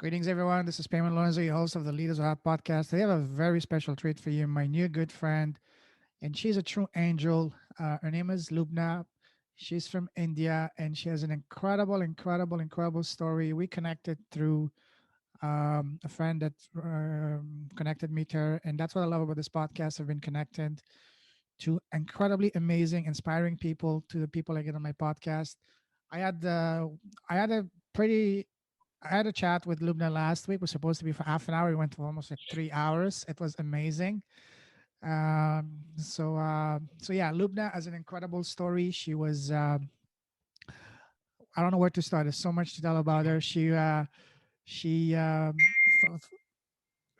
Greetings, everyone. This is Payman Lorenzo, your host of the Leaders of Heart podcast. I have a very special treat for you, my new good friend, and she's a true angel. Her name is Lubna. She's from India, and she has an incredible story. We connected through a friend that connected me to her, and that's what I love about this podcast. I've been connected to incredibly amazing, inspiring people, to the people I get on my podcast. I had I had a pretty I had a chat with Lubna last week. It was supposed to be for half an hour. It went for almost like 3 hours. It was amazing. So yeah, Lubna has an incredible story. She was I don't know where to start. There's so much to tell about her. She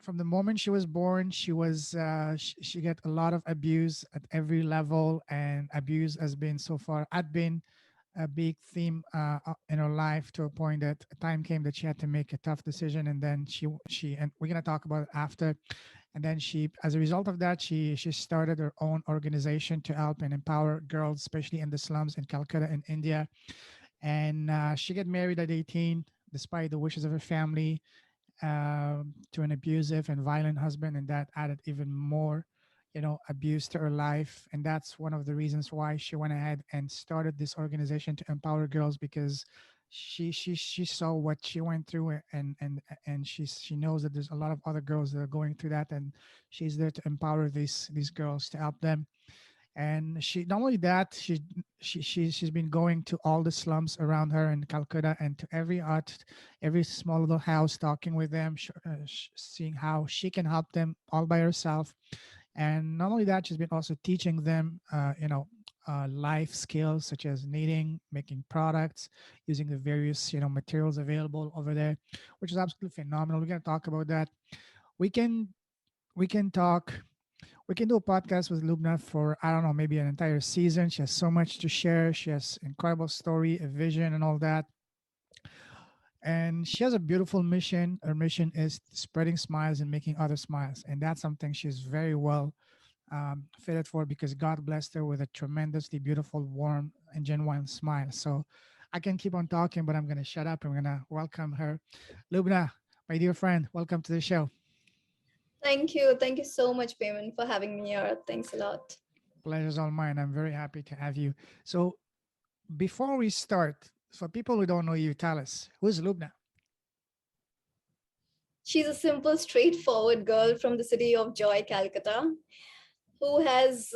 from the moment she was born, she got a lot of abuse at every level, and abuse has been so far had been a big theme in her life, to a point that a time came that she had to make a tough decision, and then she and we're gonna talk about it after. And then as a result of that, she started her own organization to help and empower girls, especially in the slums in Calcutta in India. And she got married at 18, despite the wishes of her family, to an abusive and violent husband, and that added even more, abuse to her life. And that's one of the reasons why she went ahead and started this organization to empower girls, because she saw what she went through, and she knows that there's a lot of other girls that are going through that, and she's there to empower these girls, to help them. And she not only that, she's been going to all the slums around her in Calcutta, and to every every small little house, talking with them, seeing how she can help them all by herself. And not only that, she's been also teaching them life skills such as knitting, making products, using the various materials available over there, which is absolutely phenomenal. We're going to talk about that. We can we can talk we can do a podcast with Lubna for, I don't know, maybe an entire season. She has so much to share. She has incredible story, a vision, and all that. And she has a beautiful mission. Her mission is spreading smiles and making others smiles, and that's something she's very well fitted for, because God blessed her with a tremendously beautiful, warm, and genuine smile. So I can keep on talking, but I'm going to shut up and we're going to welcome her. Lubna, my dear friend, welcome to the show. Thank you. Thank you so much, Payman, for having me here. Thanks a lot. Pleasure's all mine. I'm very happy to have you. So before we start, for people who don't know you, tell us, who's Lubna? She's a simple, straightforward girl from the city of Joy, Calcutta, who has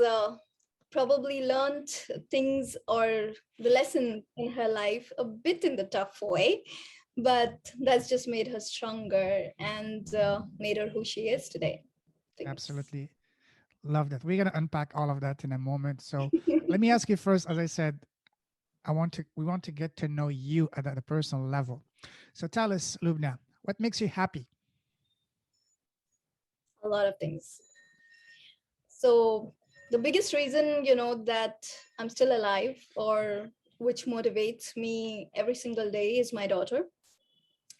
probably learned things or the lesson in her life a bit in the tough way, but that's just made her stronger and made her who she is today. Thanks. Absolutely. Love that. We're going to unpack all of that in a moment. So let me ask you first, as I said, we want to get to know you at a personal level. So tell us, Lubna, what makes you happy? A lot of things. So the biggest reason, that I'm still alive or which motivates me every single day is my daughter.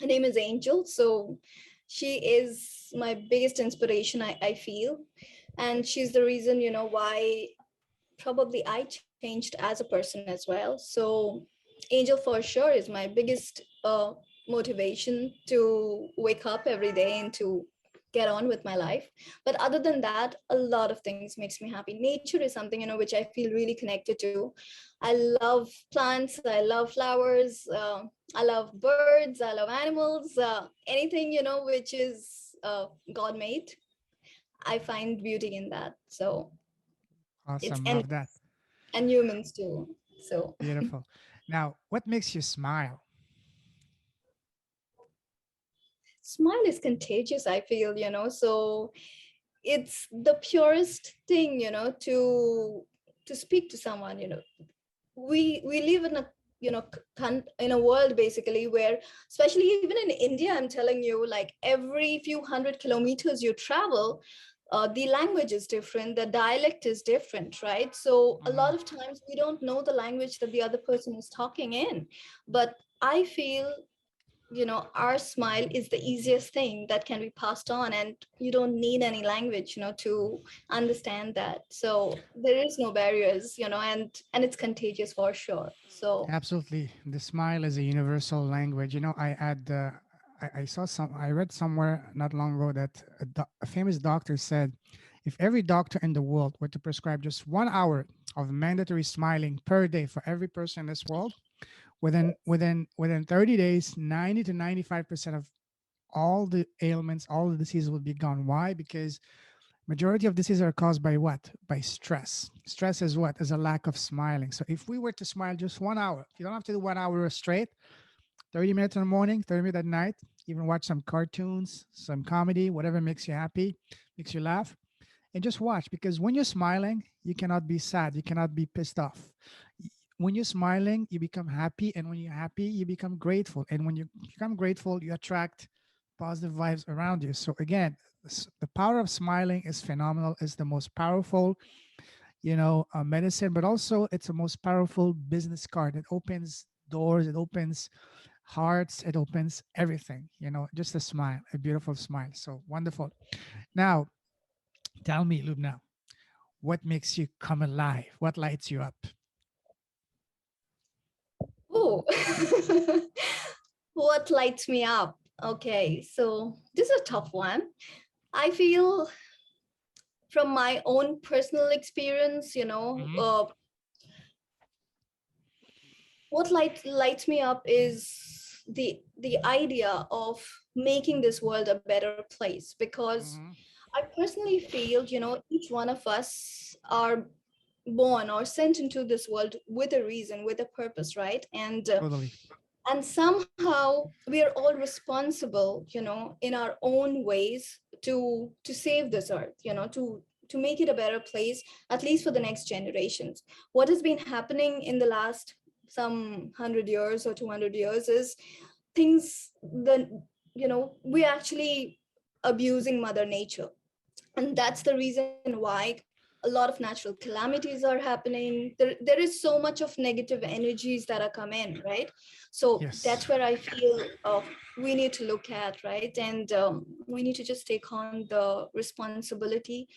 Her name is Angel. So she is my biggest inspiration, I feel. And she's the reason, why probably I changed as a person as well. So Angel for sure is my biggest motivation to wake up every day and to get on with my life. But other than that, a lot of things makes me happy. Nature is something, which I feel really connected to. I love plants, I love flowers, I love birds, I love animals, anything, which is God made. I find beauty in that. So it's Awesome. Love that. endless, and humans too. So Beautiful. Now, what makes you smile? smile is contagious, I feel, so it's the purest thing, to speak to someone. We live in a in a world basically where, especially even in India, I'm telling you, like every few hundred kilometers you travel, the language is different, the dialect is different, right? So a Mhm. lot of times we don't know the language that the other person is talking in. But I feel, our smile is the easiest thing that can be passed on, and you don't need any language, to understand that. So there is no barriers, and it's contagious for sure. So Absolutely. The smile is a universal language. I had I read somewhere not long ago that a famous doctor said, if every doctor in the world were to prescribe just 1 hour of mandatory smiling per day for every person in this world, within 30 days, 90 to 95% of all the ailments, all the diseases will be gone. Why? Because majority of diseases are caused by what? By stress. Stress is what? Is a lack of smiling. So if we were to smile just 1 hour, you don't have to do 1 hour straight, 30 minutes in the morning, 30 minutes at night, even watch some cartoons, some comedy, whatever makes you happy, makes you laugh, and just watch, because when you're smiling, you cannot be sad, you cannot be pissed off. When you're smiling, you become happy, and when you're happy, you become grateful. And when you become grateful, you attract positive vibes around you. So again, the power of smiling is phenomenal. It's the most powerful, medicine, but also it's the most powerful business card. It opens doors, it opens hearts, it opens everything. Just a smile, a beautiful smile. So wonderful. Now, tell me, Lubna, what makes you come alive? What lights you up? Oh, what lights me up? Okay, so this is a tough one. I feel from my own personal experience, Hmm. what lights me up is the idea of making this world a better place, because Hmm. I personally feel, each one of us are born or sent into this world with a reason, with a purpose, right? Totally. And somehow we are all responsible, in our own ways to save this earth, to make it a better place, at least for the next generations. What has been happening in the last some 100 years or 200 years is things that, we're actually abusing mother nature. And that's the reason why a lot of natural calamities are happening. There is so much of negative energies that are come in, right? So Yes. that's where I feel we need to look at, right? And we need to just take on the responsibility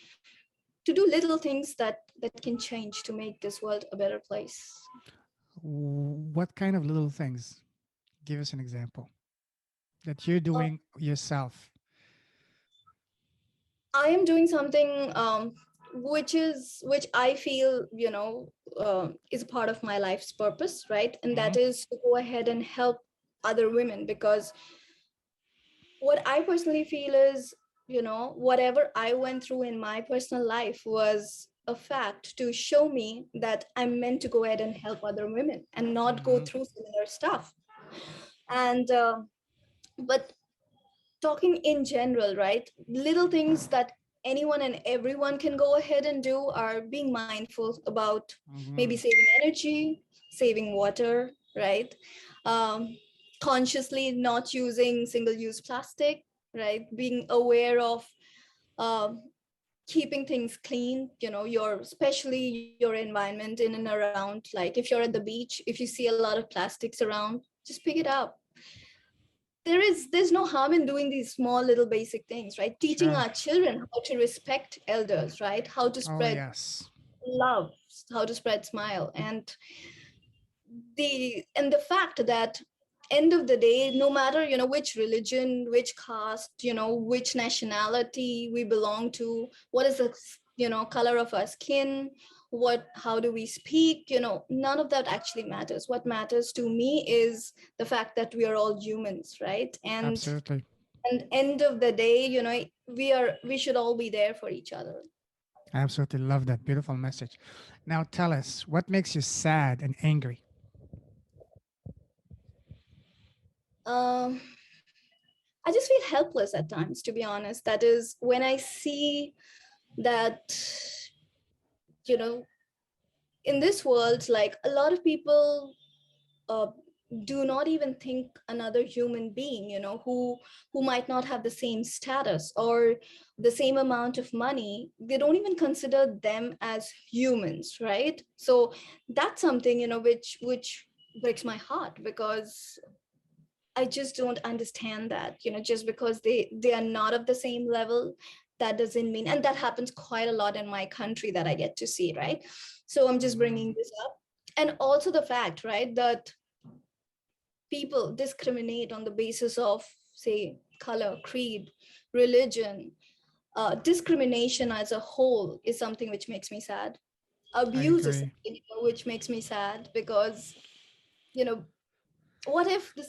to do little things that can change to make this world a better place. What kind of little things? Give us an example that you're doing yourself. I am doing something which I feel, is a part of my life's purpose, right? And Hmm. that is to go ahead and help other women, because what I personally feel is, whatever I went through in my personal life was a fact to show me that I'm meant to go ahead and help other women and not go Hmm. through similar stuff. And but talking in general, right? Little things that anyone and everyone can go ahead and do are being mindful about maybe Hmm. saving energy, saving water, right? Um, Consciously not using single use plastic, right? Being aware of um, keeping things clean, especially your environment in and around. Like if you're at the beach, if you see a lot of plastics around, just pick it up. There's no harm in doing these small little basic things, right? Teaching Sure. our children how to respect elders, right? How to Oh, spread yes. love, how to spread smile. And the fact that end of the day, no matter, which religion, which caste, which nationality we belong to, what is the, color of our skin, how do we speak, none of that actually matters. What matters to me is the fact that we are all humans, right? Absolutely. And end of the day, we should all be there for each other. I absolutely love that beautiful message. Now, tell us what makes you sad and angry. um I just feel helpless at times, to be honest. That is when I see that, you know in this world, like a lot of people uh, do not even think another human being, who might not have the same status or the same amount of money, they don't even consider them as humans, right? So that's something, which breaks my heart, because I just don't understand that, just because they are not of the same level, that doesn't mean, and that happens quite a lot in my country that I get to see, right? So I'm just Hmm. bringing this up. And also the fact, right, that people discriminate on the basis of say, color, creed, religion, discrimination as a whole is something which makes me sad. I Abuse is agree. something, which makes me sad, because, you know, what if the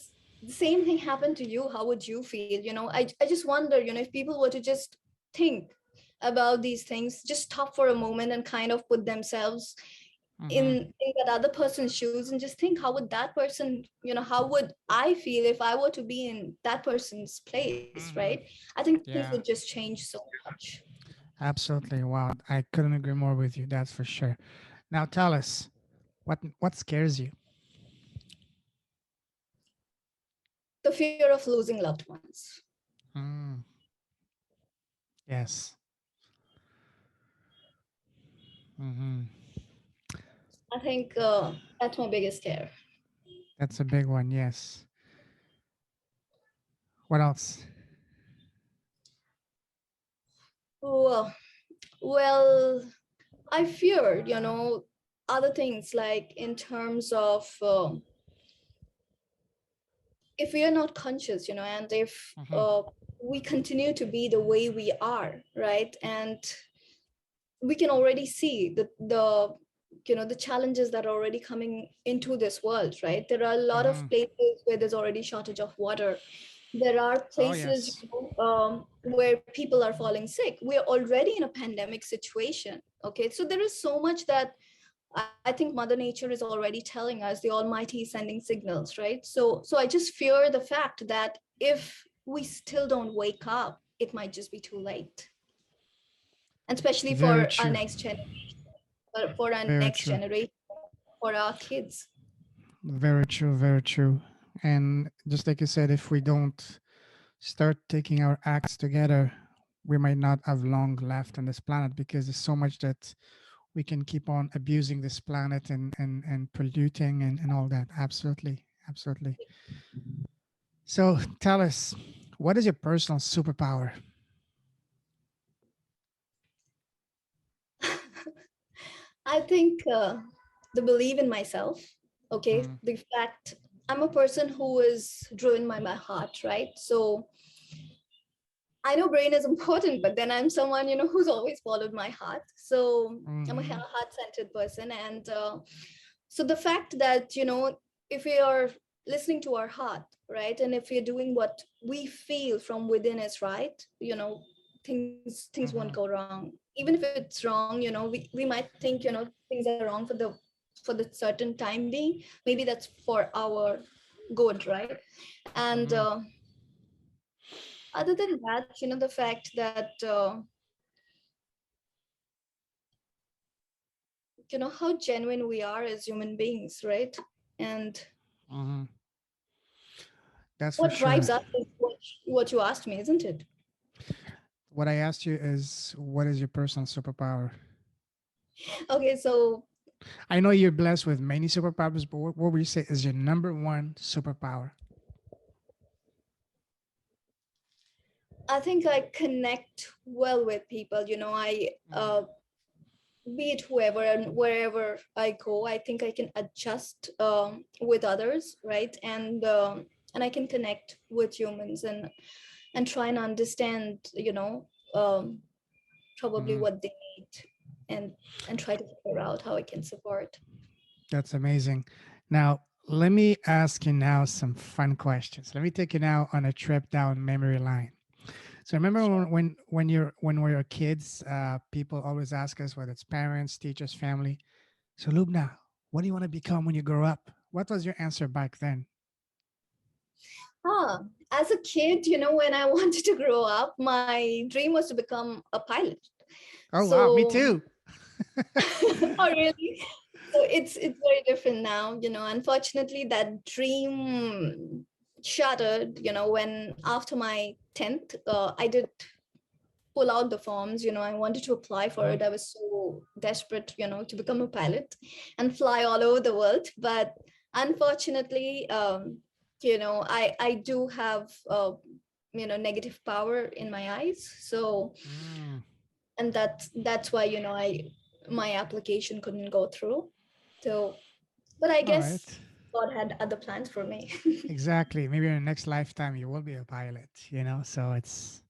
same thing happened to you? How would you feel? I just wonder, if people were to just think about these things, just stop for a moment and kind of put themselves Mm-hmm. in that other person's shoes, and just think, how would that person, how would I feel if I were to be in that person's place, right? Mm-hmm. I think things would Yeah, just change so much. absolutely. Wow, I couldn't agree more with you. That's for sure. Now tell us, what scares you? The fear of losing loved ones. Mm, yes. Mm-hmm. I think that's my biggest scare. That's a big one. Yes. What else? Well, well, I fear, other things, like in terms of if we are not conscious, and if Mm-hmm. we continue to be the way we are, right? And we can already see the challenges that are already coming into this world, right? There are a lot of Mm-hmm. places where there's already shortage of water. There are Oh places, yes. where people are falling sick. We're already in a pandemic situation. Okay, so there is so much that I think Mother Nature is already telling us, the Almighty is sending signals, right? So I just fear the fact that if we still don't wake up, it might just be too late. And especially Very for our true. next generation, for our Very next true. generation, for our kids. Very true. Very true. And just like you said, if we don't start taking our acts together, we might not have long left on this planet because there's so much that we can keep on abusing this planet and polluting and all that. Absolutely. Absolutely. So tell us, what is your personal superpower? I think the belief in myself, okay, Mm, the fact I'm a person who is driven by my heart, right? So I know brain is important, but then I'm someone, who's always followed my heart. So I'm a mm-hmm, heart-centered person. And so the fact that, if we are listening to our heart, right, and if we're doing what we feel from within is right, things won't go mm-hmm, wrong. Even if it's wrong, we might think, things are wrong for the certain time being. Maybe that's for our good, right? And mm-hmm. other than that, the fact that how genuine we are as human beings, right? And Mm-hmm. That's for what sure. drives us is what you asked me, isn't it? What I asked you is, what is your personal superpower? Okay, so I know you're blessed with many superpowers, but what would you say is your number one superpower? I think I connect well with people. I Mm, be it whoever and wherever I go, I think I can adjust with others, right? And I can connect with humans and try and understand, probably mm-hmm. what they need, and try to figure out how I can support. That's amazing. Now, let me ask you now some fun questions. Let me take you now on a trip down memory line. So remember Sure. when we were kids, people always ask us whether it's parents, teachers, family. So Lubna, what do you want to become when you grow up? What was your answer back then? As a kid, when I wanted to grow up, my dream was to become a pilot. Oh wow, me So, too. oh really? So it's very different now. Unfortunately, that dream shattered. When after my 10th, I did pull out the forms. I wanted to apply for Mhm, it. I was so desperate, to become a pilot and fly all over the world. But unfortunately, I do have negative power in my eyes. So, mm, and that's why I my application couldn't go through. So, but I all guess right. God had other plans for me. Exactly. Maybe in the next lifetime you will be a pilot, you know? So it's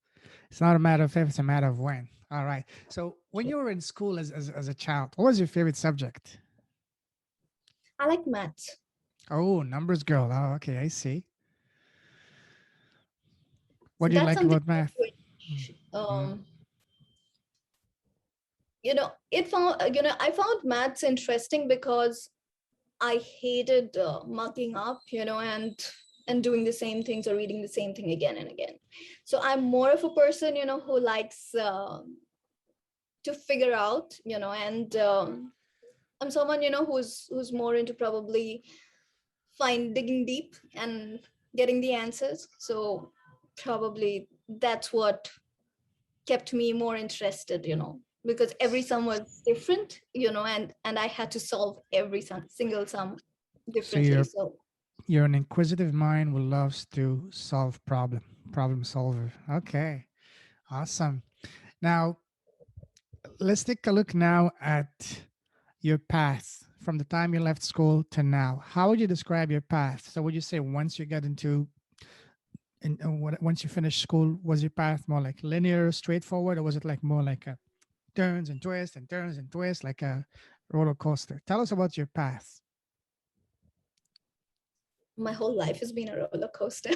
not a matter of if, it's a matter of when. All right. So when you were in school as a child, what was your favorite subject? I like maths. Oh, numbers girl. Oh, okay, I see. What So do you that's like something about math? which, Mm-hmm. I found maths interesting because I hated mucking up, and doing the same things or reading the same thing again and again. So I'm more of a person, who likes to figure out, and I'm someone, who's more into probably digging deep and getting the answers. So probably that's what kept me more interested, because every sum was different, and I had to solve every single sum So differently. you're So you're an inquisitive mind who loves to solve problem solver. Okay, awesome. Now let's take a look now at your path from the time you left school to now. How would you describe your path? So would you say once you got into once you finished school, was your path more like linear, straightforward, or was it like more like a turns and twists, like a roller coaster? Tell us about your path. my whole life has been a roller coaster.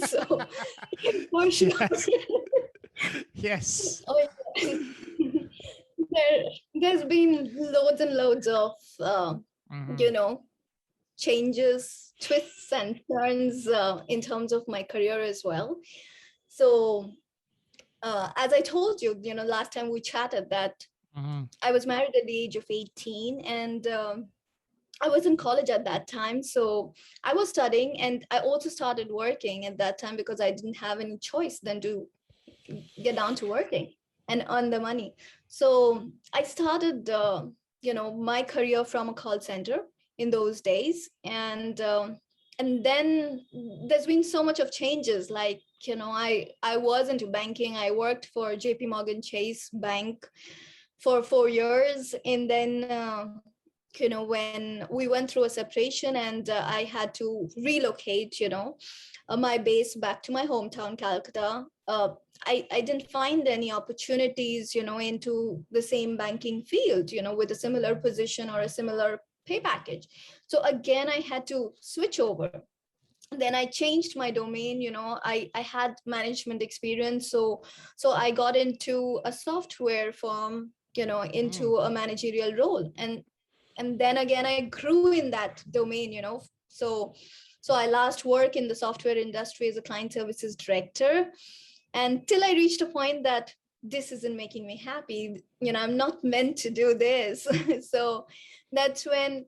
So for sure. Yes. Yes. Oh, yeah. There's been loads and loads of Hmm. you know changes, twists and turns in terms of my career as well. So as I told you, last time we chatted, that Hmm. I was married at the age of 18, and I was in college at that time. So I was studying, and I also started working at that time because I didn't have any choice than to get down to working and earn the money. So I started, my career from a call center in those days, and then there's been so much of changes. Like, I was into banking. I worked for J.P. Morgan Chase Bank for 4 years, and then when we went through a separation, and I had to relocate, my base back to my hometown, Calcutta. I didn't find any opportunities, into the same banking field, with a similar position or a similar pay package. So again, I had to switch over. Then I changed my domain. I had management experience, so I got into a software firm, Mm. into a managerial role, and then again I grew in that domain. So I last worked in the software industry as a client services director, until I reached a point that this isn't making me happy. I'm not meant to do this. So that's when,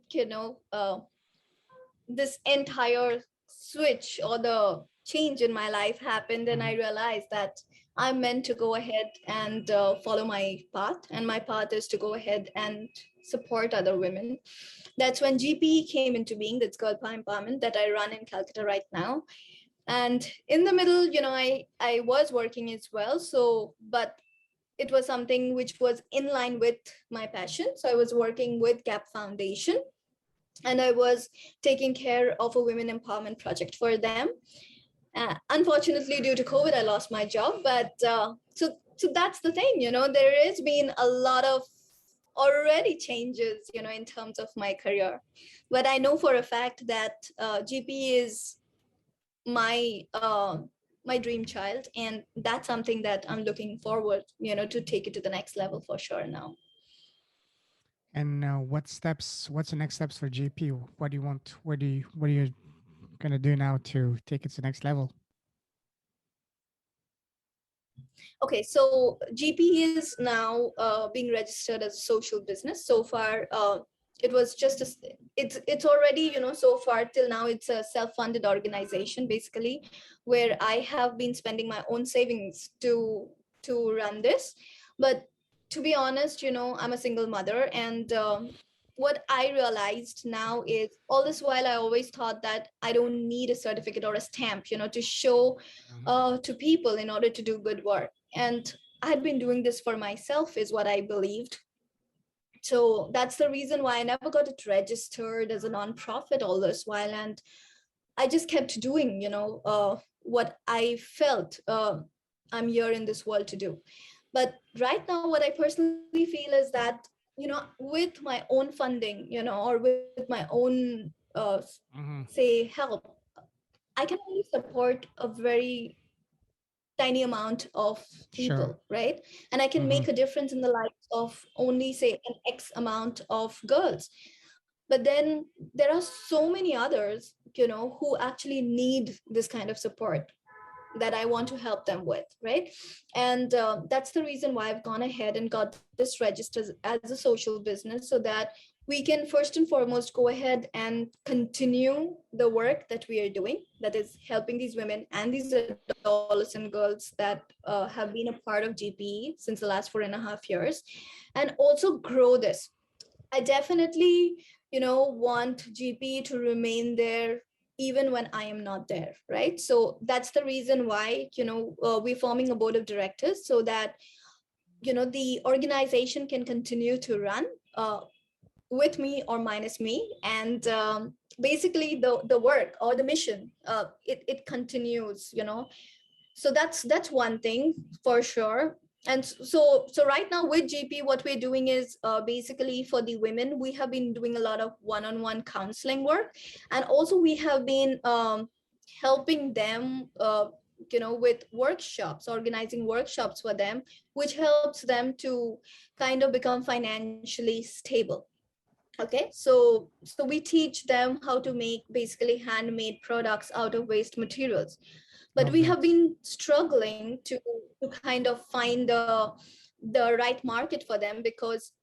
this entire switch or the change in my life happened, and I Mhm. realized that I'm meant to go ahead and follow my path, and my path is to go ahead and support other women. That's when GP came into being. That's Girl Power Empowerment, that I run in Calcutta right now. And in the middle, I was working as well. So, but it was something which was in line with my passion. So I was working with Gap Foundation, and I was taking care of a women empowerment project for them. Unfortunately, due to COVID, I lost my job. But so that's the thing. There has been a lot of already changes, in terms of my career. But I know for a fact that GP is my my dream child, and that's something that I'm looking forward, to take it to the next level for sure now. And what steps? What's the next steps for GP? What do you want? What are you gonna do now to take it to the next level? Okay, so GP is now being registered as a social business. So far, it was just it's already, so far till now it's a self-funded organization basically, where I have been spending my own savings to run this. But to be honest, I'm a single mother, and what I realized now is, all this while I always thought that I don't need a certificate or a stamp, to show Mhm. to people in order to do good work. And I had been doing this for myself, is what I believed. So that's the reason why I never got it registered as a nonprofit all this while. And I just kept doing, what I felt I'm here in this world to do. But right now, what I personally feel is that, with my own funding, or with my own, Mm-hmm. say, help, I can only support a very tiny amount of Sure. people, right? And I can Mm-hmm. make a difference in the lives of only, say, an X amount of girls. But then there are so many others, who actually need this kind of support that I want to help them with, right? And that's the reason why I've gone ahead and got this registered as a social business, so that we can first and foremost go ahead and continue the work that we are doing, that is helping these women and these adolescent girls that have been a part of GPE since the last 4.5 years, and also grow this. I definitely, want GP to remain there even when I am not there, right? So that's the reason why, we're forming a board of directors, so that, the organization can continue to run with me or minus me. And basically the work or the mission, it continues, so that's one thing for sure. And so right now with GP, what we're doing is, basically for the women, we have been doing a lot of one-on-one counseling work, and also we have been helping them, with workshops, organizing workshops for them, which helps them to kind of become financially stable. Okay, so we teach them how to make basically handmade products out of waste materials. But Love we that. have been struggling to kind of find the right market for them, because,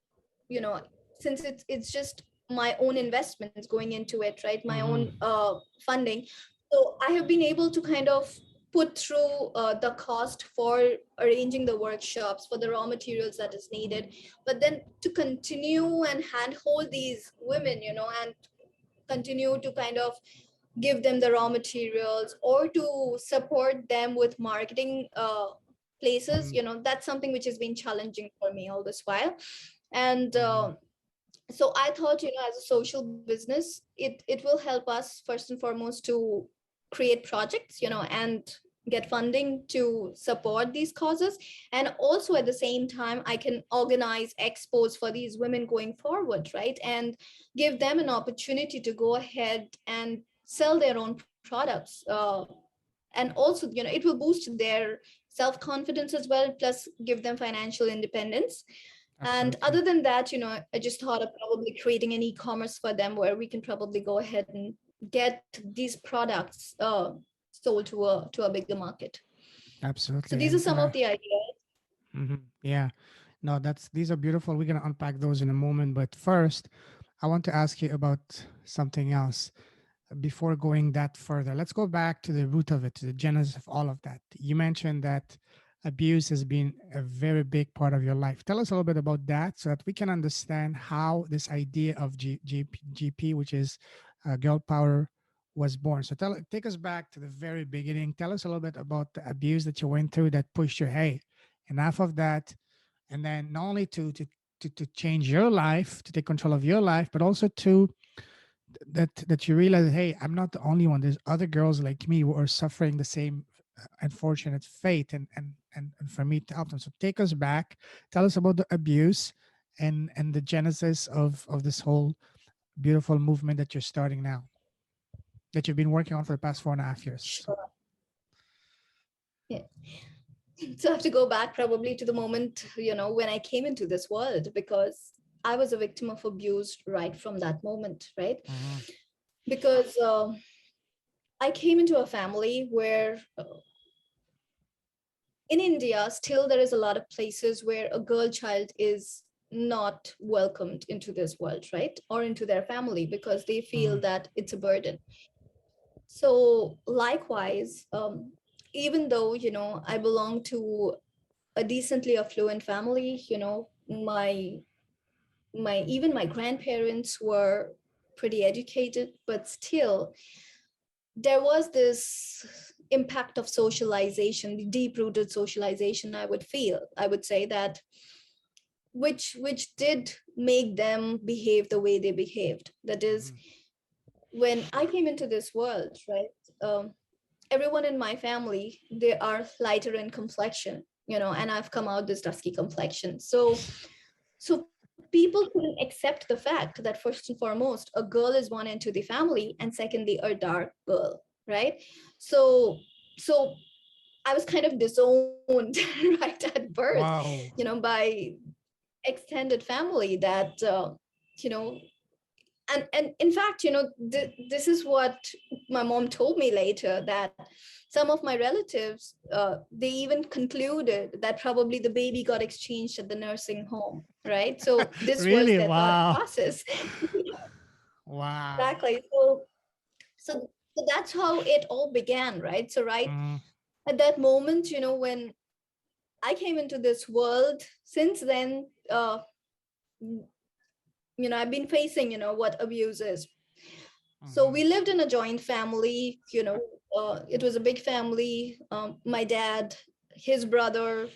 since it's just my own investments going into it, right? My Mm-hmm. own funding. So I have been able to kind of put through the cost for arranging the workshops, for the raw materials that is needed, but then to continue and handhold these women, and continue to kind of give them the raw materials, or to support them with marketing places, Mm-hmm. that's something which has been challenging for me all this while. And Mm-hmm. so I thought, as a social business, it will help us first and foremost to create projects, and get funding to support these causes. And also at the same time, I can organize expos for these women going forward, right? And give them an opportunity to go ahead and sell their own products, and also, it will boost their self-confidence as well, plus give them financial independence. And Absolutely. other than that, I just thought of probably creating an e-commerce for them, where we can probably go ahead and get these products sold to a bigger market. So Absolutely. these are And some of the ideas. yeah, no, these are beautiful. We're gonna unpack those in a moment. But first, I want to ask you about something else before going that further. Let's go back to the root of it, to the genesis of all of that. You mentioned that abuse has been a very big part of your life. Tell us a little bit about that so that we can understand how this idea of GP, which is girl power, was born. So take us back to the very beginning. Tell us a little bit about the abuse that you went through that pushed you, hey, enough of that. And then not only to change your life, to take control of your life, but also to that you realize, hey, I'm not the only one. There's other girls like me who are suffering the same unfortunate fate, and for me to help them. So take us back, tell us about the abuse and the genesis of this whole beautiful movement that you're starting now, that you've been working on for the past 4.5 years. So Sure. Yeah. So I have to go back probably to the moment, when I came into this world, because I was a victim of abuse right from that moment, right? mhm, Because I came into a family where, in India, still there is a lot of places where a girl child is not welcomed into this world, right? Or into their family, because they feel mhm, that it's a burden. So likewise, even though, I belong to a decently affluent family, my even my grandparents were pretty educated, but still there was this impact of socialization, the deep rooted socialization. I would say that which did make them behave the way they behaved. That is, Mhm. when I came into this world, right? Everyone in my family, they are lighter in complexion, and I've come out this dusky complexion. So people couldn't accept the fact that first and foremost, a girl is born into the family, and secondly, a dark girl, right? So so I was kind of disowned right at birth, Wow. by extended family that you know and in fact, this is what my mom told me later, that some of my relatives, they even concluded that probably the baby got exchanged at the nursing home, right? So this was Really? their thought Wow. process. Wow. Exactly. So that's how it all began, right? So right Mhm. at that moment, when I came into this world, since then, I've been facing, what abuse is. So Mhm. we lived in a joint family, it was a big family. My dad, his brother,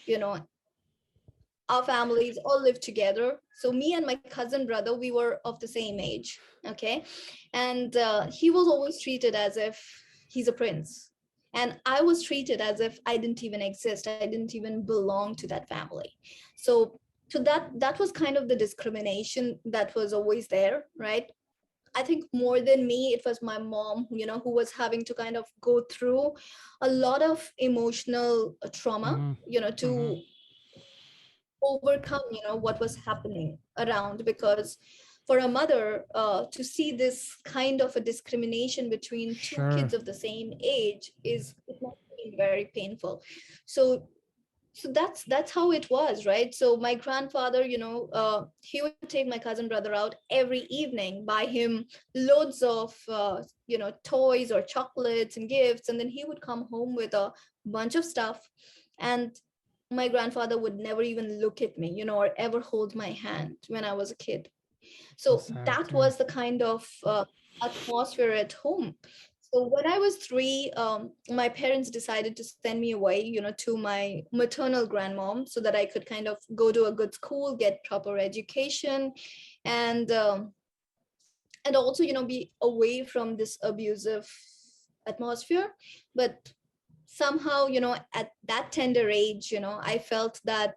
our families all lived together. So me and my cousin brother, we were of the same age. Okay. And he was always treated as if he's a prince. And I was treated as if I didn't even exist. I didn't even belong to that family. So that was kind of the discrimination that was always there, right? I think more than me, it was my mom, who was having to kind of go through a lot of emotional trauma, Mhm. Mhm. to overcome, what was happening around. Because for a mother, to see this kind of a discrimination between two Sure. kids of the same age it must be very painful. So so that's how it was, right? So my grandfather, he would take my cousin brother out every evening, buy him loads of toys or chocolates and gifts, and then he would come home with a bunch of stuff. And my grandfather would never even look at me, or ever hold my hand when I was a kid. So So sad. that Yeah. was the kind of atmosphere at home. So when I was 3, my parents decided to send me away, to my maternal grandmom, so that I could kind of go to a good school, get proper education, and also, be away from this abusive atmosphere. But somehow, at that tender age, I felt that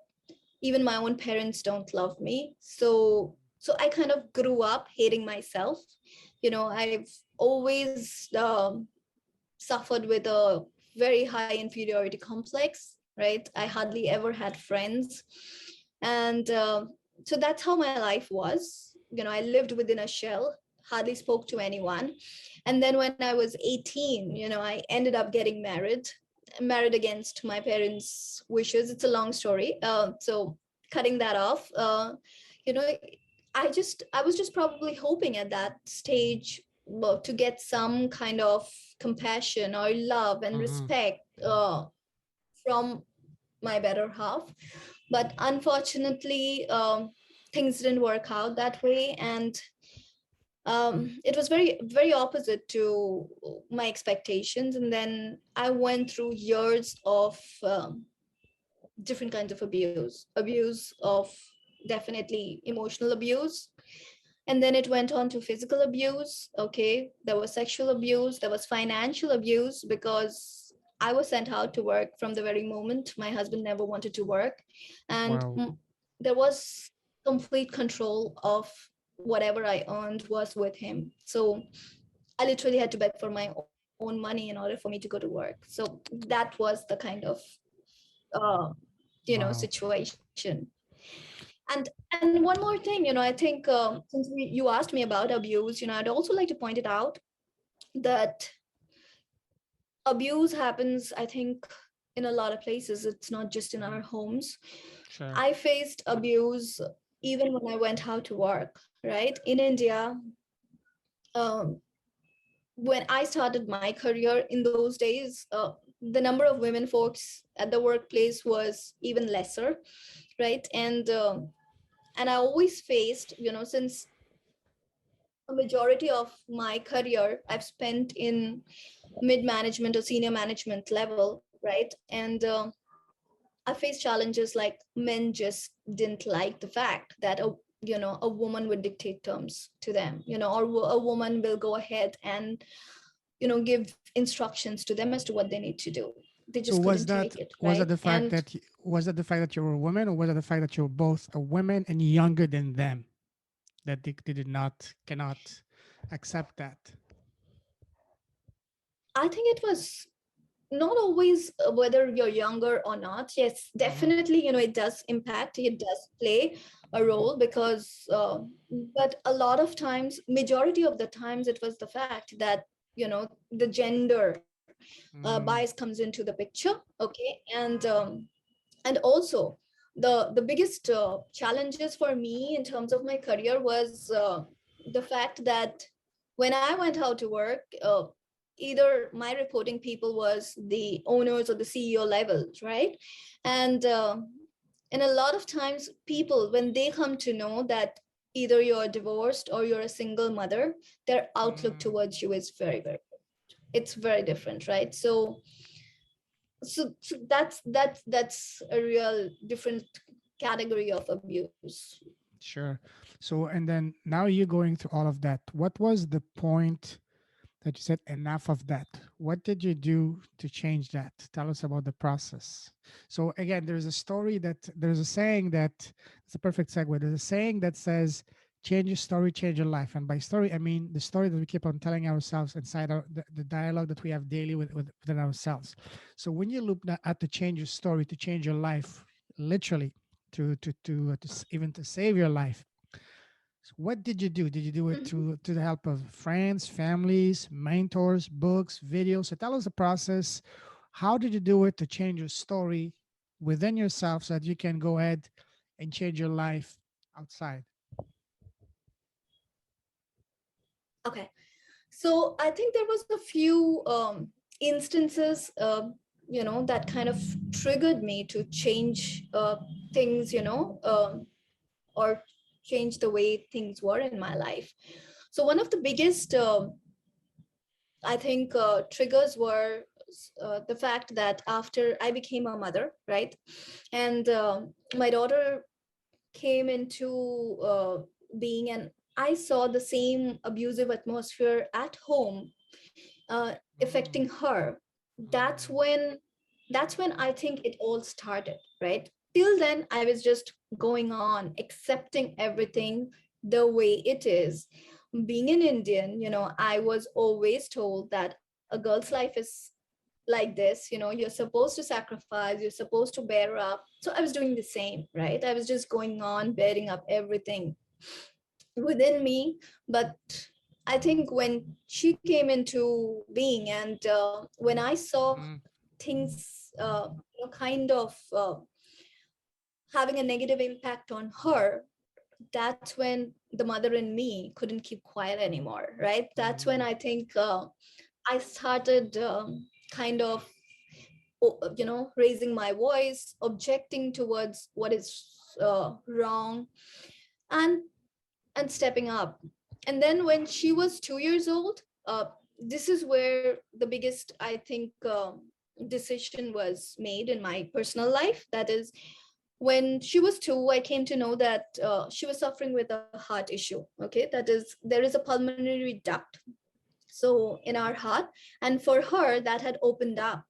even my own parents don't love me. So I kind of grew up hating myself. I've always suffered with a very high inferiority complex, right? I hardly ever had friends. And so that's how my life was. I lived within a shell, hardly spoke to anyone. And then when I was 18, I ended up getting married against my parents' wishes. It's a long story. So cutting that off, you know, I was just probably hoping at that stage, well, to get some kind of compassion or love and Mhm. respect from my better half. But unfortunately, things didn't work out that way. And it was very, very opposite to my expectations. And then I went through years of different kinds of abuse of definitely emotional abuse. And then it went on to physical abuse. Okay, there was sexual abuse, there was financial abuse, because I was sent out to work from the very moment my husband never wanted to work. And Wow. there was complete control of whatever I earned was with him. So I literally had to beg for my own money in order for me to go to work. So that was the kind of uh, Wow. situation. And one more thing, I think, since you asked me about abuse, I'd also like to point it out that abuse happens, I think, in a lot of places. It's not just in our Mhm. homes. Sure. I faced abuse even when I went out to work, right? In India, um, when I started my career in those days, the number of women folks at the workplace was even lesser, right? And I always faced, since a majority of my career I've spent in mid management or senior management level, right? And I faced challenges like men just didn't like the fact that a woman would dictate terms to them, or a woman will go ahead and give instructions to them as to what they need to do. They So just couldn't take it, was that right? the fact And that was that the fact that you were a woman, or was that the fact that you were both a woman and younger than them, that they did not cannot accept that? I think it was not always whether you're younger or not. Yes, Hmm. definitely, it does impact, it does play a role, because but a lot of times, majority of the times, it was the fact that the gender bias Mm, comes into the picture. Okay. And also, the biggest challenges for me in terms of my career was the fact that when I went out to work, either my reporting people was the owners or the CEO levels, right? And uh, and a lot of times, people, when they come to know that either you're divorced or you're a single mother, their outlook mm. towards you is very, very, it's very different, right? So that's a real different category of abuse. Sure. So, and then now you're going through all of that. What was the point that you said enough of that? What did you do to change that? Tell us about the process. So again, there's a saying that it's a perfect segue. There's a saying that says, change your story, change your life. And by story, I mean the story that we keep on telling ourselves inside the dialogue that we have daily within ourselves. So when you look at to change your story, to change your life, literally, even to save your life, so what did you do? Did you do it Mhm. to the help of friends, families, mentors, books, videos? So tell us the process. How did you do it to change your story within yourself so that you can go ahead and change your life outside? Okay, so I think there was a few instances, that kind of triggered me to change things, or change the way things were in my life. So one of the biggest, I think, triggers were the fact that after I became a mother, right, and my daughter came into being, and I saw the same abusive atmosphere at home Mm, affecting her. that's mm, when that's when I think it all started, right? Till then, I was just going on accepting everything the way it is. Being an Indian, I was always told that a girl's life is like this, you're supposed to sacrifice, you're supposed to bear up. So I was doing the same, right? I was just going on bearing up everything within me. But I think when she came into being, and when I saw mm, things kind of having a negative impact on her, that's when the mother in me couldn't keep quiet anymore, right? That's when mm, I think I started kind of raising my voice, objecting towards what is wrong, and stepping up. And then when she was 2 years old, this is where the biggest, I think, decision was made in my personal life. That is, when she was 2, I came to know that she was suffering with a heart issue. Okay, that is, there is a pulmonary duct, so in our heart, and for her that had opened up.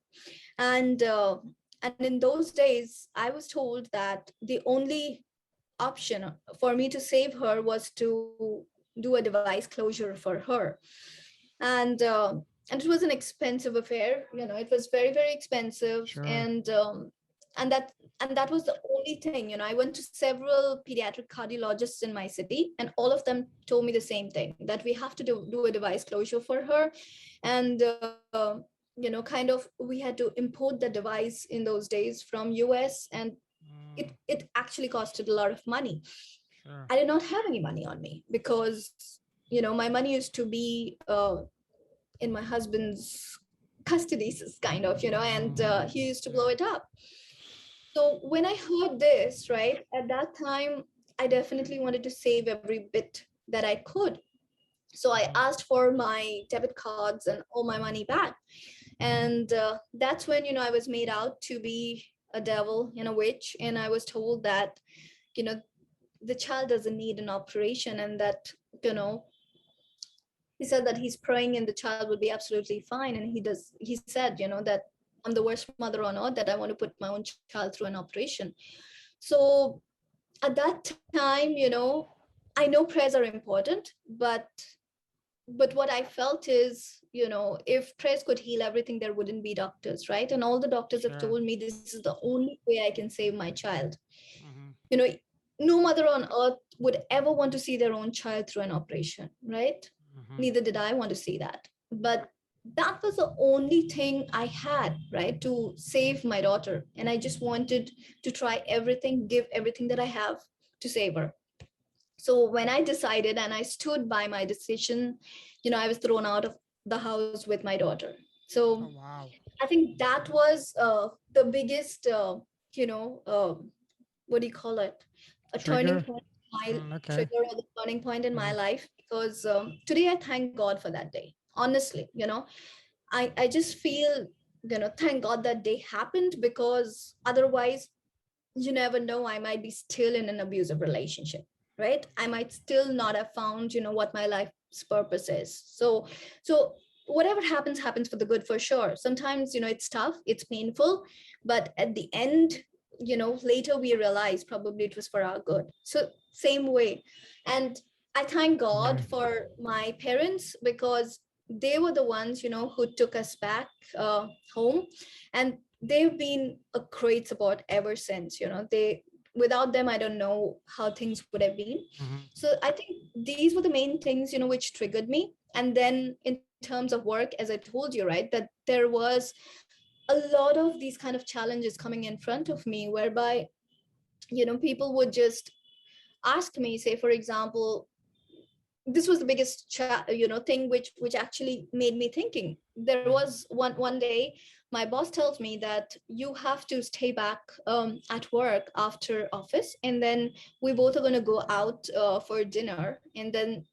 And uh, and in those days, I was told that the only option for me to save her was to do a device closure for her. And uh, and it was an expensive affair. It was very, very expensive. sure. And that was the only thing. I went to several pediatric cardiologists in my city, and all of them told me the same thing, that we have to do a device closure for her. And kind of, we had to import the device in those days from US, and Mm, it actually costed a lot of money. sure. I did not have any money on me, because my money used to be in my husband's custody, kind of, and Mm, he used to blow yeah. it up. So when I heard this, right, at that time, I definitely wanted to save every bit that I could. So I Mm, asked for my debit cards and all my money back. And that's when I was made out to be a devil and a witch, and I was told that, you know, the child doesn't need an operation, and that, you know, he said that he's praying and the child will be absolutely fine. And he said, you know, that I'm the worst mother on earth, that I want to put my own child through an operation. So at that time, you know, I know prayers are important, but what I felt is, you know, if prayers could heal everything, there wouldn't be doctors, right? And all the doctors have Sure. told me this is the only way I can save my child. Mm-hmm. You know, no mother on earth would ever want to see their own child through an operation, right? Mm-hmm. Neither did I want to see that. But that was the only thing I had, right, to save my daughter. And I just wanted to try everything, give everything that I have to save her. So when I decided and I stood by my decision, you know, I was thrown out of the house with my daughter. So Oh wow. I think that was the biggest, you know, what do you call it? A turning Trigger. point, my Okay. trigger or the turning point in my Mm-hmm. life, because today I thank God for that day. Honestly, you know, I just feel, you know, thank God that day happened, because otherwise, you never know, I might be still in an abusive relationship, right? I might still not have found, you know, what my life's purpose is. So whatever happens happens for the good, for sure. Sometimes, you know, it's tough, it's painful, but at the end, you know, later we realize probably it was for our good. So same way. And I thank God Yeah. for my parents, because they were the ones, you know, who took us back home. And they've been a great support ever since. You know, they, without them, I don't know how things would have been. Mm-hmm. So I think these were the main things, you know, which triggered me. And then in terms of work, as I told you, right, that there was a lot of these kind of challenges coming in front of me, whereby, you know, people would just ask me, say for example, this was the biggest you know, thing which actually made me thinking. There Mm-hmm. was one day my boss tells me that you have to stay back at work after office, and then we both are going to go out for dinner. And then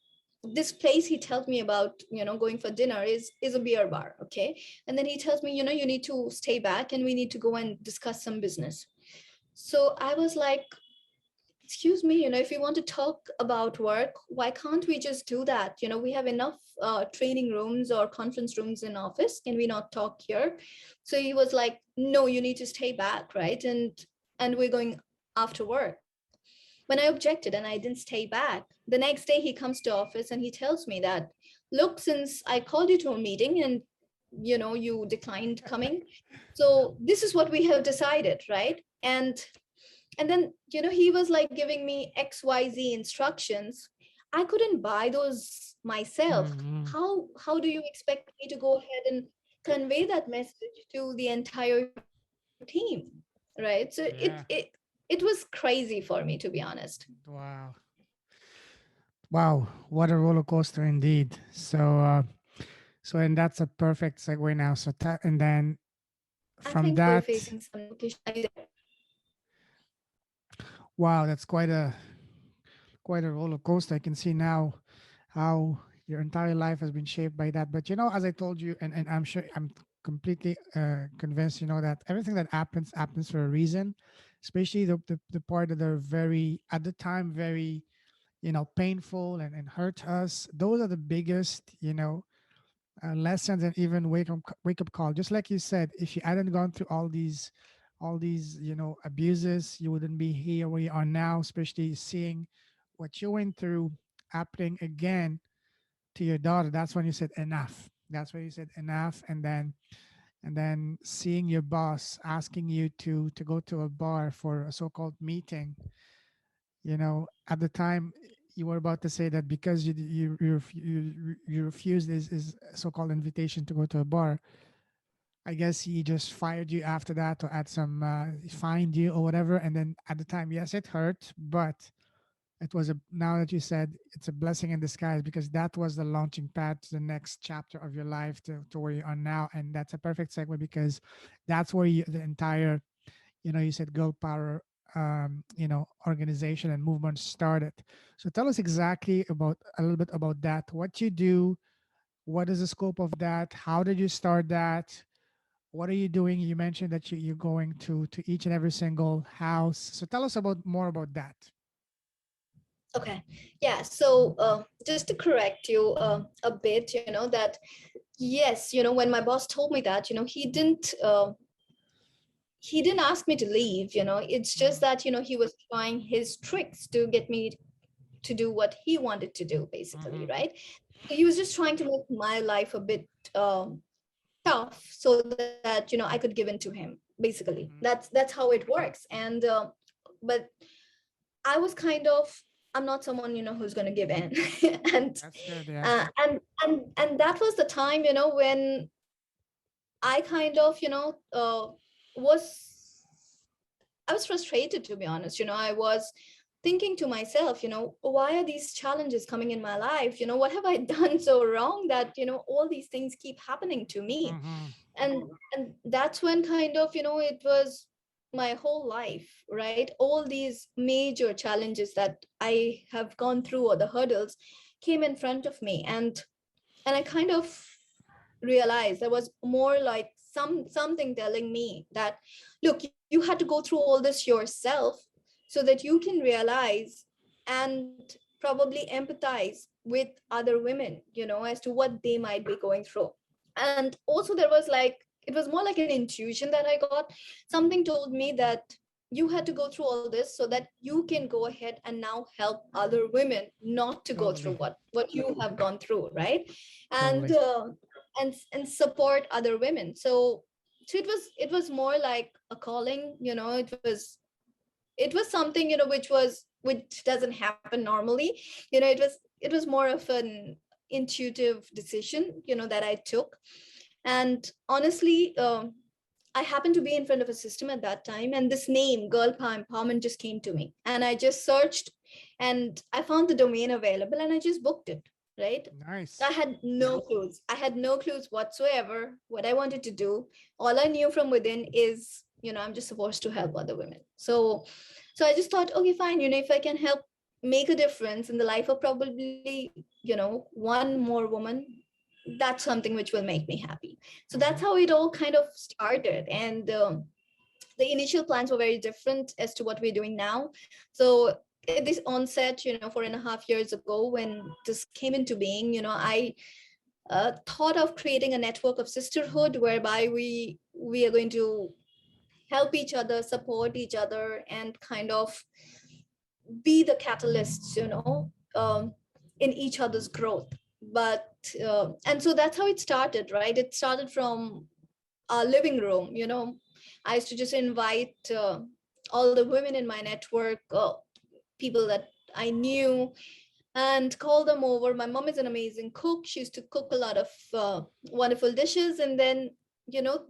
this place he tells me about, you know, going for dinner is a beer bar, okay? And then he tells me, you know, you need to stay back and we need to go and discuss some business. So I was like, excuse me, you know, if you want to talk about work, why can't we just do that? You know, we have enough training rooms or conference rooms in office, can we not talk here? So he was like, no, you need to stay back, right? And we're going after work. When I objected and I didn't stay back, the next day he comes to office and he tells me that, look, since I called you to a meeting and, you know, you declined coming, so this is what we have decided, right? And then, you know, he was like giving me XYZ instructions. I couldn't buy those myself. Mm-hmm. How do you expect me to go ahead and convey that message to the entire team, right? So Yeah. it was crazy for me, to be honest. Wow. Wow, what a roller coaster indeed. So and that's a perfect segue now. And then I from think we're that, facing some location. Are you there? wow, that's quite a roller coaster. I can see now how your entire life has been shaped by that. But as I told you, and I'm sure I'm completely convinced, that everything that happens for a reason, especially the part that are very at the time very painful and hurt us. Those are the biggest lessons and even wake up call. Just like you said, if you hadn't gone through all these abuses, you wouldn't be here where you are now, especially seeing what you went through happening again to your daughter. That's when you said enough. That's when you said enough. And then seeing your boss asking you to go to a bar for a so-called meeting. At the time you were about to say that because you refused his so-called invitation to go to a bar. I guess he just fired you after that, or at some fined you or whatever. And then at the time, yes, it hurt, but it was a now that you said it's a blessing in disguise, because that was the launching pad to the next chapter of your life, to where you are now. And that's a perfect segue, because that's where the entire you said girl power organization and movement started. So tell us exactly about a little bit about that, what you do, what is the scope of that, how did you start that, what are you doing? You mentioned that you're going to each and every single house. So tell us about more about that. Okay. Yeah. So just to correct you a bit, that yes, when my boss told me that, he didn't ask me to leave. It's just Mhm, that, he was trying his tricks to get me to do what he wanted to do, basically, Mm-hmm. right? So he was just trying to make my life a bit tough so that, I could give in to him, basically. Mm-hmm. That's how it works. And but I was kind of, I'm not someone, who's going to give in. and That's good. Yeah. and that was the time, when I kind of, was I was frustrated, to be honest. I was thinking to myself, why are these challenges coming in my life? What have I done so wrong that, all these things keep happening to me? Mm-hmm. And that's when kind of, it was my whole life, right? All these major challenges that I have gone through, or the hurdles, came in front of me. And I kind of realized there was more like something telling me that, look, you had to go through all this yourself so that you can realize and probably empathize with other women, as to what they might be going through. And also there was like, it was more like an intuition that I got. Something told me that you had to go through all this so that you can go ahead and now help other women not to go through totally, what you have gone through, right? and totally. uh, and support other women. So it was more like a calling. It was something, which doesn't happen normally. It was more of an intuitive decision, that I took. And honestly, I happened to be in front of a system at that time, and this name, Girl Power Empowerment, just came to me. And I just searched, and I found the domain available, and I just booked it, right? I Nice. had no clues. I had no clues whatsoever what I wanted to do. All I knew from within is, I'm just supposed to help other women. So I just thought, okay, fine, if I can help make a difference in the life of probably, one more woman, that's something which will make me happy. So that's Mm-hmm. how it all kind of started. And the initial plans were very different as to what we're doing now. So at this onset, 4.5 years ago, when this came into being, I thought of creating a network of sisterhood whereby we are going to help each other, support each other, and kind of be the catalysts, in each other's growth. But and so that's how it started, right? It started from our living room. I used to just invite all the women in my network, people that I knew, and call them over. My mom is an amazing cook. She used to cook a lot of wonderful dishes. And then,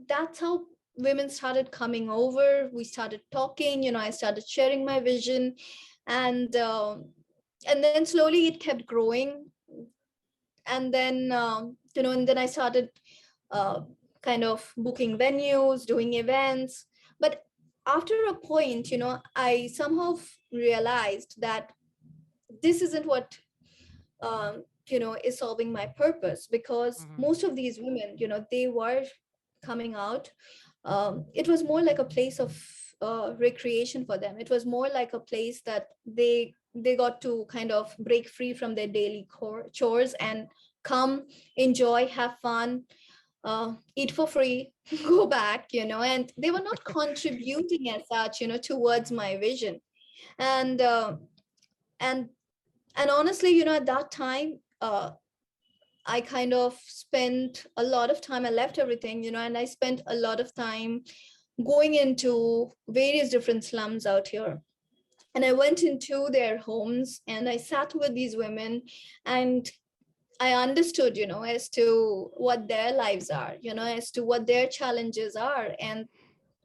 that's how women started coming over. We started talking, I started sharing my vision. And um, and then slowly it kept growing. And then I started uh, kind of booking venues, doing events. But after a point, I somehow realized that this isn't what is solving my purpose, because Mm-hmm. most of these women, they were coming out. It was more like a place of recreation for them. It was more like a place that they got to kind of break free from their daily chores and come, enjoy, have fun, eat for free, go back, and they were not contributing as such, towards Mm-hmm. my vision. And uh, and and honestly, at that time, I kind of spent a lot of time. I left everything, and I spent a lot of time going into various different slums out here. And I went into their homes and I sat with these women, and I understood, as to what their lives are, as to what their challenges are. And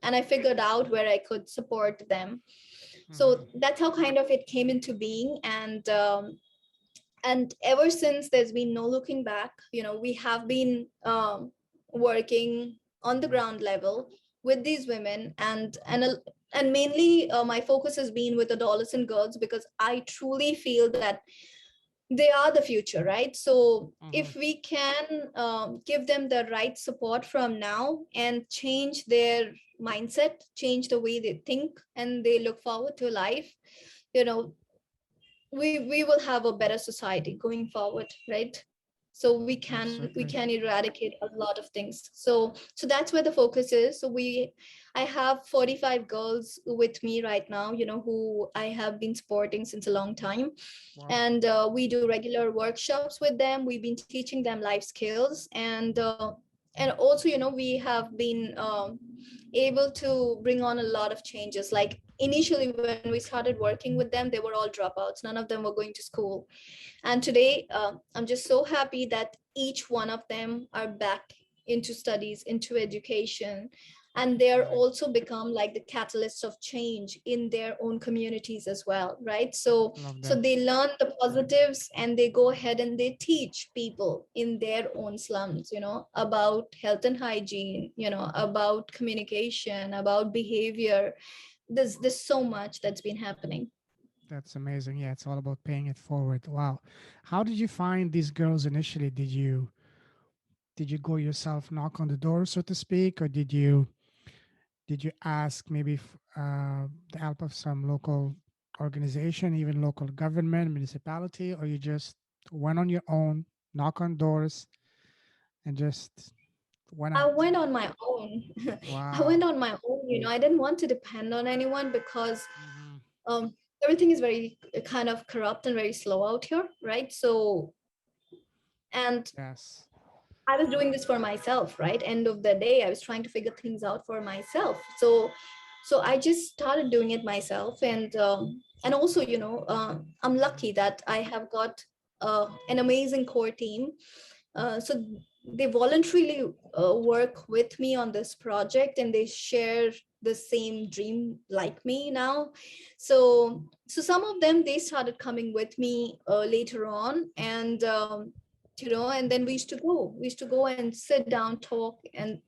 I figured out where I could support them. Mm-hmm. So that's how kind of it came into being. And ever since, there's been no looking back. We have been working on the Mm-hmm. ground level with these women. And mainly, my focus has been with adolescent girls, because I truly feel that they are the future, right? So Mm-hmm. if we can give them the right support from now and change their mindset, change the way they think and they look forward to life, you know, we will have a better society going forward, right? So we Absolutely. can eradicate a lot of things. So that's where the focus is. So I have 45 girls with me right now, who I have been supporting since a long time. Wow. And we do regular workshops with them. We've been teaching them life skills, and also, we have been able to bring on a lot of changes. Like initially when we started working with them, they were all dropouts, none of them were going to school. And today, I'm just so happy that each one of them are back into studies, into education, and they're Amazing. also become like the catalysts of change in their own communities as well, right? So Love so that. they learn the positives and they go ahead and they teach people in their own slums, about health and hygiene, about communication, about behavior. There's so much that's been happening. That's amazing. Yeah, it's all about paying it forward. Wow. How did you find these girls initially? Did you go yourself knock on the door, so to speak, or did you ask maybe the help of some local organization, even local government, municipality, or you just went on your own, knock on doors, and just went I out? went on my own. I Wow. went on my own. I didn't want to depend on anyone because Mm-hmm. um, everything is very kind of corrupt and very slow out here, right? So, and Yes. I was doing this for myself, right? End of the day, I was trying to figure things out for myself. So I just started doing it myself, and also, I'm lucky that I have got an amazing core team. So they voluntarily work with me on this project, and they share the same dream like me now. So some of them, they started coming with me later on, and then we used to go and sit down, talk, and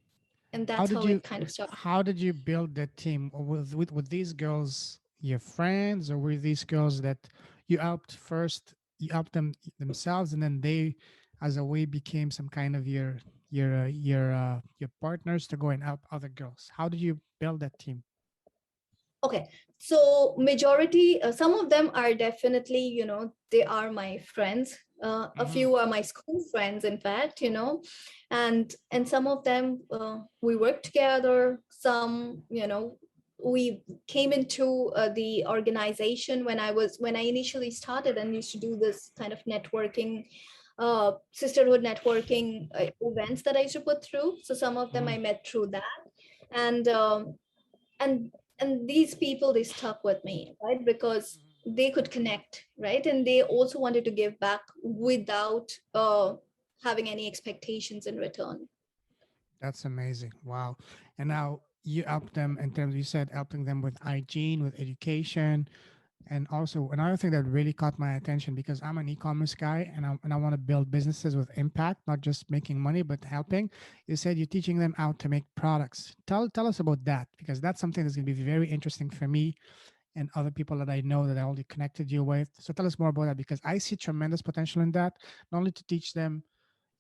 How that's did how you it kind of started. how did you build that team? Or with these girls your friends, or were these girls that you helped first, you helped them themselves, and then they as a way became some kind of your partners to go and help other girls? How did you build that team? Okay, so majority, some of them are definitely, they are my friends. A Mm-hmm. few are my school friends, in fact, and some of them we work together. Some, we came into the organization when I initially started and used to do this kind of networking, sisterhood networking events that I used to put through. So some of them Mm-hmm. I met through that, and and and these people, they stuck with me, right? Because they could connect, right? And they also wanted to give back without having any expectations in return. That's amazing. Wow. And now you help them in terms, you said helping them with hygiene, with education. And also another thing that really caught my attention, because I'm an e-commerce guy and I want to build businesses with impact, not just making money, but helping. You said you're teaching them how to make products. Tell us about that, because that's something that's going to be very interesting for me and other people that I know that I already connected you with. So tell us more about that, because I see tremendous potential in that, not only to teach them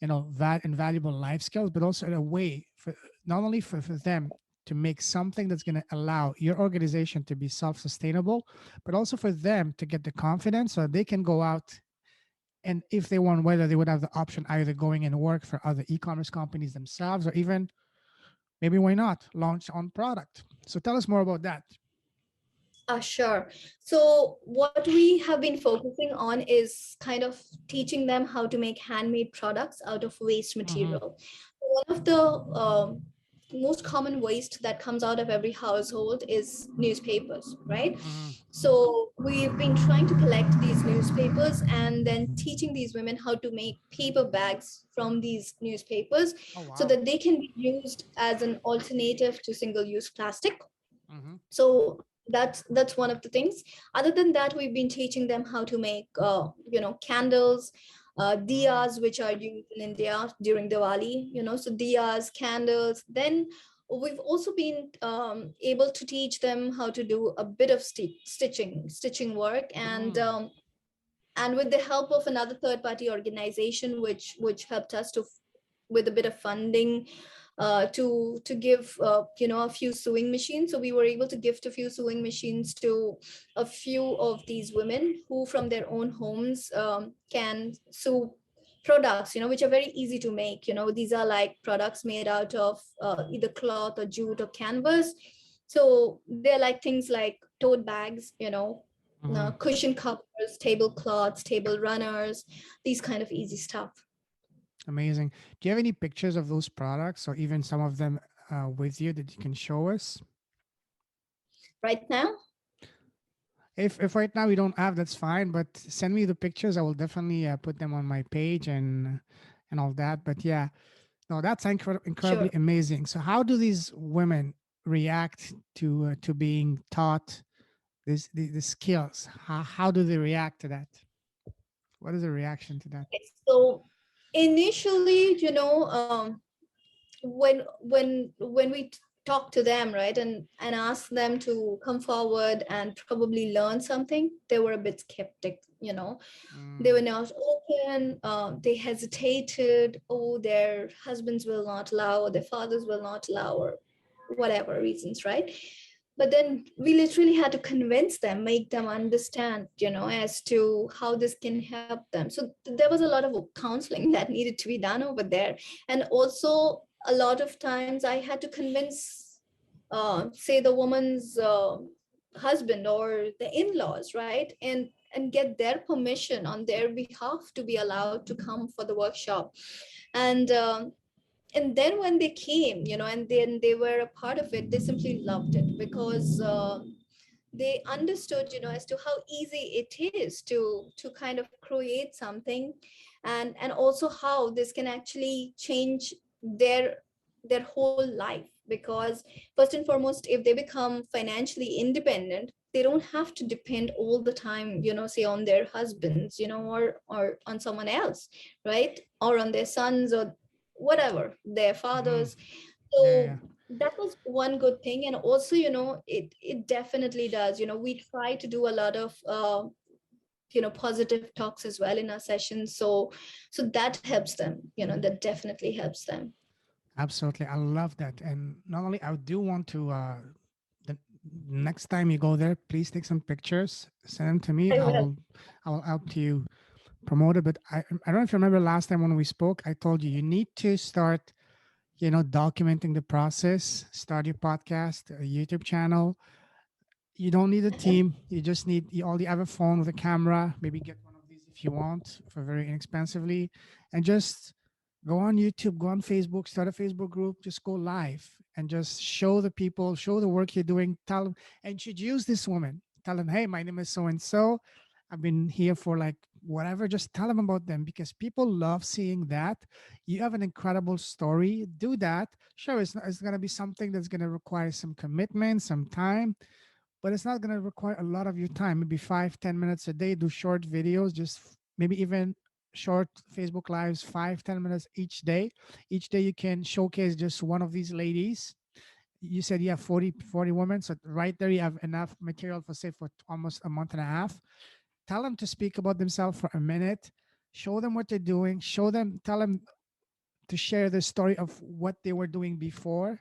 that invaluable life skills, but also in a way for not only for them to make something that's going to allow your organization to be self-sustainable, but also for them to get the confidence so they can go out, and if they want, whether they would have the option either going and work for other e-commerce companies themselves, or even maybe why not launch on product. So tell us more about that. Sure. So what we have been focusing on is kind of teaching them how to make handmade products out of waste Mm-hmm. material. One of the most common waste that comes out of every household is newspapers, right? Mm-hmm. So we've been trying to collect these newspapers and then teaching these women how to make paper bags from these newspapers Oh so wow. that they can be used as an alternative to single-use plastic. Mm-hmm. So that's one of the things. Other than that, we've been teaching them how to make candles, Mm-hmm. diyas, which are used in India during Diwali, so diyas, candles. Then we've also been able to teach them how to do a bit of stitching work, and Mm. And with the help of another third party organization, which helped us to with a bit of funding, to give a few sewing machines. So we were able to gift a few sewing machines to a few of these women who from their own homes can sew products, which are very easy to make. These are like products made out of either cloth or jute or canvas. So they're like things like tote bags, Hmm. cushion covers, tablecloths, table runners, these kind of easy stuff. Amazing. Do you have any pictures of those products or even some of them with you that you can show us? Right now, If right now we don't have, that's fine. But send me the pictures. I will definitely put them on my page and all that. But yeah, no, that's incredibly sure. amazing. So how do these women react to being taught the skills? How do they react to that? What is the reaction to that? Okay, so initially, when we talk to them, right, and ask them to come forward and probably learn something, they were a bit skeptic. They were Mm, not open. They hesitated. Oh, their husbands will not allow, or their fathers will not allow, or whatever reasons, right? But then we literally had to convince them, make them understand, as to how this can help them. So there was a lot of counseling that needed to be done over there. And also a lot of times I had to convince, say, the woman's husband or the in-laws, right? And get their permission on their behalf to be allowed to come for the workshop. And um, and then when they came, and then they were a part of it, they simply loved it, because they understood, as to how easy it is to kind of create something, and also how this can actually change their whole life. Because first and foremost, if they become financially independent, they don't have to depend all the time, say, on their husbands, or on someone else, right, or on their sons, or whatever, their mhm. fathers. Yeah, yeah. So that was one good thing. And also, it definitely does, we try to do a lot of positive talks as well in our sessions. So that helps them, that definitely helps them. Absolutely. I love that. And not only I do want to the next time you go there, please take some pictures, send them to me. I will. I will help you promote it. But I don't know if you remember last time when we spoke, I told you you need to start, documenting the process, start your podcast, a YouTube channel. You don't need a team. You just need you only have a phone with a camera. Maybe get one of these if you want for very inexpensively, and just go on YouTube, go on Facebook, start a Facebook group, just go live and just show the people, show the work you're doing. Tell them, introduce this woman. Tell them, hey, my name is so and so. I've been here for like whatever. Just tell them about them because people love seeing that. You have an incredible story. Do that. Sure, it's going to be something that's going to require some commitment, some time, but it's not going to require a lot of your time. Maybe 5-10 minutes a day. Do short videos, just maybe even short Facebook lives, 5-10 minutes each day you can showcase just one of these ladies. You said you have 40 women, so right there you have enough material for say for almost a month and a half. Tell them to speak about themselves for a minute, show them what they're doing, tell them to share the story of what they were doing before,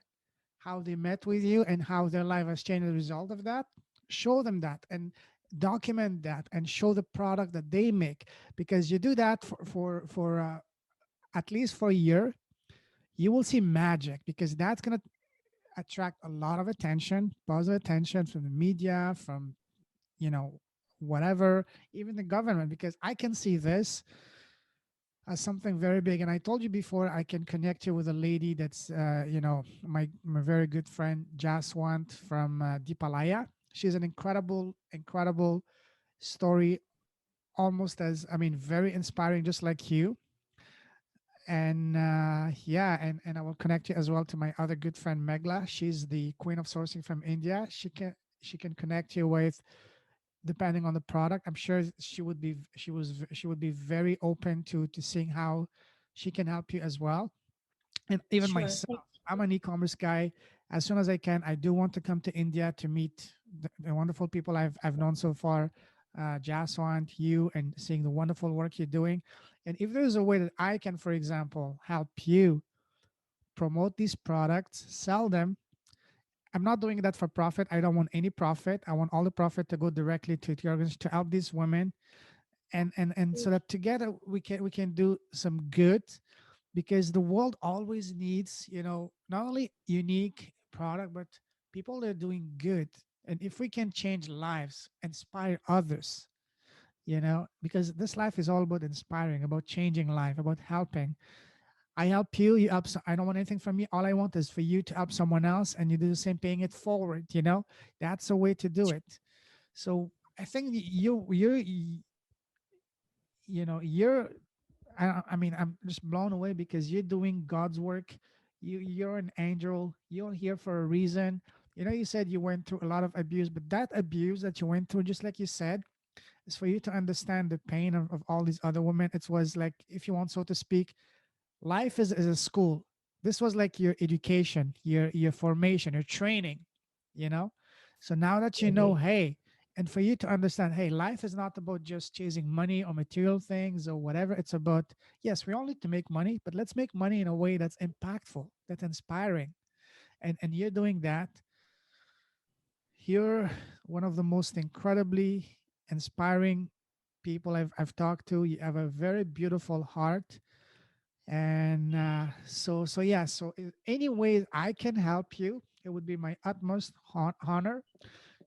how they met with you and how their life has changed as a result of that. Show them that and document that and show the product that they make, because you do that for at least for a year, you will see magic, because that's going to attract a lot of attention, positive attention from the media, from you know whatever, even the government, because I can see this as something very big. And I told you before, I can connect you with a lady that's, my very good friend, Jaswant from Dipalaya. She's an incredible story, almost as, I mean, very inspiring, just like you. And yeah, and I will connect you as well to my other good friend, Megla. She's the queen of sourcing from India. She can connect you with, depending on the product. I'm sure she would be very open to seeing how she can help you as well. And even Sure. myself, I'm an e-commerce guy. As soon as I can, I do want to come to India to meet the wonderful people I've known so far. Jaswant, you, and seeing the wonderful work you're doing. And if there's a way that I can, for example, help you promote these products, sell them, I'm not doing that for profit. I don't want any profit. I want all the profit to go directly to your organization to help these women, and so that together we can do some good, because the world always needs, not only unique product, but people that are doing good. And if we can change lives, inspire others, because this life is all about inspiring, about changing life, about helping. I help you, you help. I don't want anything from you. All I want is for you to help someone else, and you do the same, paying it forward. That's a way to do it. So I think you're I mean, I'm just blown away because you're doing God's work. You're an angel. You're here for a reason. You said you went through a lot of abuse, but that abuse that you went through, just like you said, is for you to understand the pain of all these other women. It was like, if you want, so to speak, life is a school. This was like your education, your formation, your training, you know so now that you know, Mhm. hey, and for you to understand, hey, life is not about just chasing money or material things or whatever. It's about, yes, we all need to make money, but let's make money in a way that's impactful, that's inspiring. And you're doing that. You're one of the most incredibly inspiring people I've talked to. You have a very beautiful heart. And so yeah, so any way I can help you, it would be my utmost honor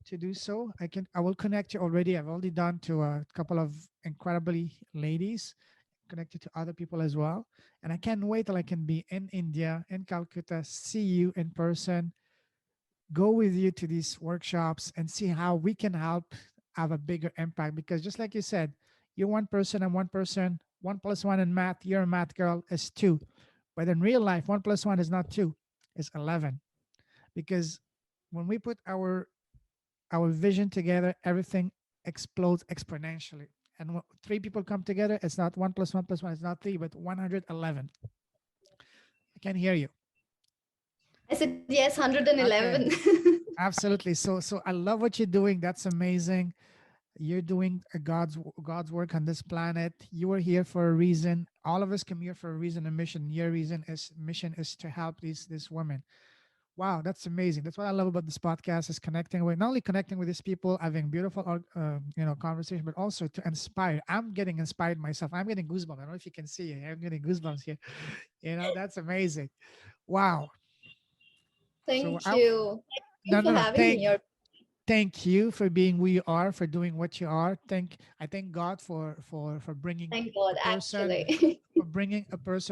to do so. I will connect you already. I've already done to a couple of incredibly ladies, connected to other people as well. And I can't wait till I can be in India, in Calcutta, see you in person, go with you to these workshops, and see how we can help have a bigger impact. Because just like you said, you're one person, and one person, 1 plus 1 in math, you're a math girl, is two. But in real life, 1 plus 1 is not two, it's 11. Because when we put our vision together, everything explodes exponentially. And when three people come together, it's not 1 plus 1 plus 1, it's not three, but 111. I can hear you. I said yes, 111. Okay. Absolutely. So I love what you're doing. That's amazing. You're doing God's work on this planet. You are here for a reason. All of us come here for a reason, a mission. Your mission is to help these women. Wow, that's amazing. That's what I love about this podcast, is connecting with, not only connecting with these people, having beautiful conversation, but also to inspire. I'm getting inspired myself. I'm getting goosebumps. I don't know if you can see it. I'm getting goosebumps here. That's amazing. Wow. So Thank you. no, Thanks no, for no. having me here. Thank you for being who you are, for doing what you are. I thank God for bringing Thank a God, person, actually.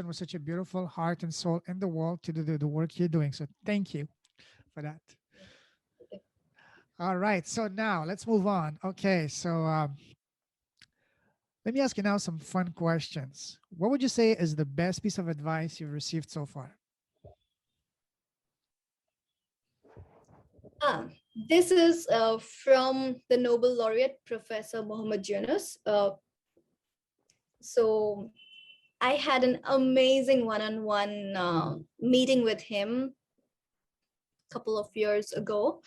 with such a beautiful heart and soul in the world to do the work you're doing. So thank you for that. All right. So now let's move on. Okay. So let me ask you now some fun questions. What would you say is the best piece of advice you've received so far? Ah, this is from the Nobel laureate, Professor Muhammad Yunus. So I had an amazing one-on-one meeting with him a couple of years ago.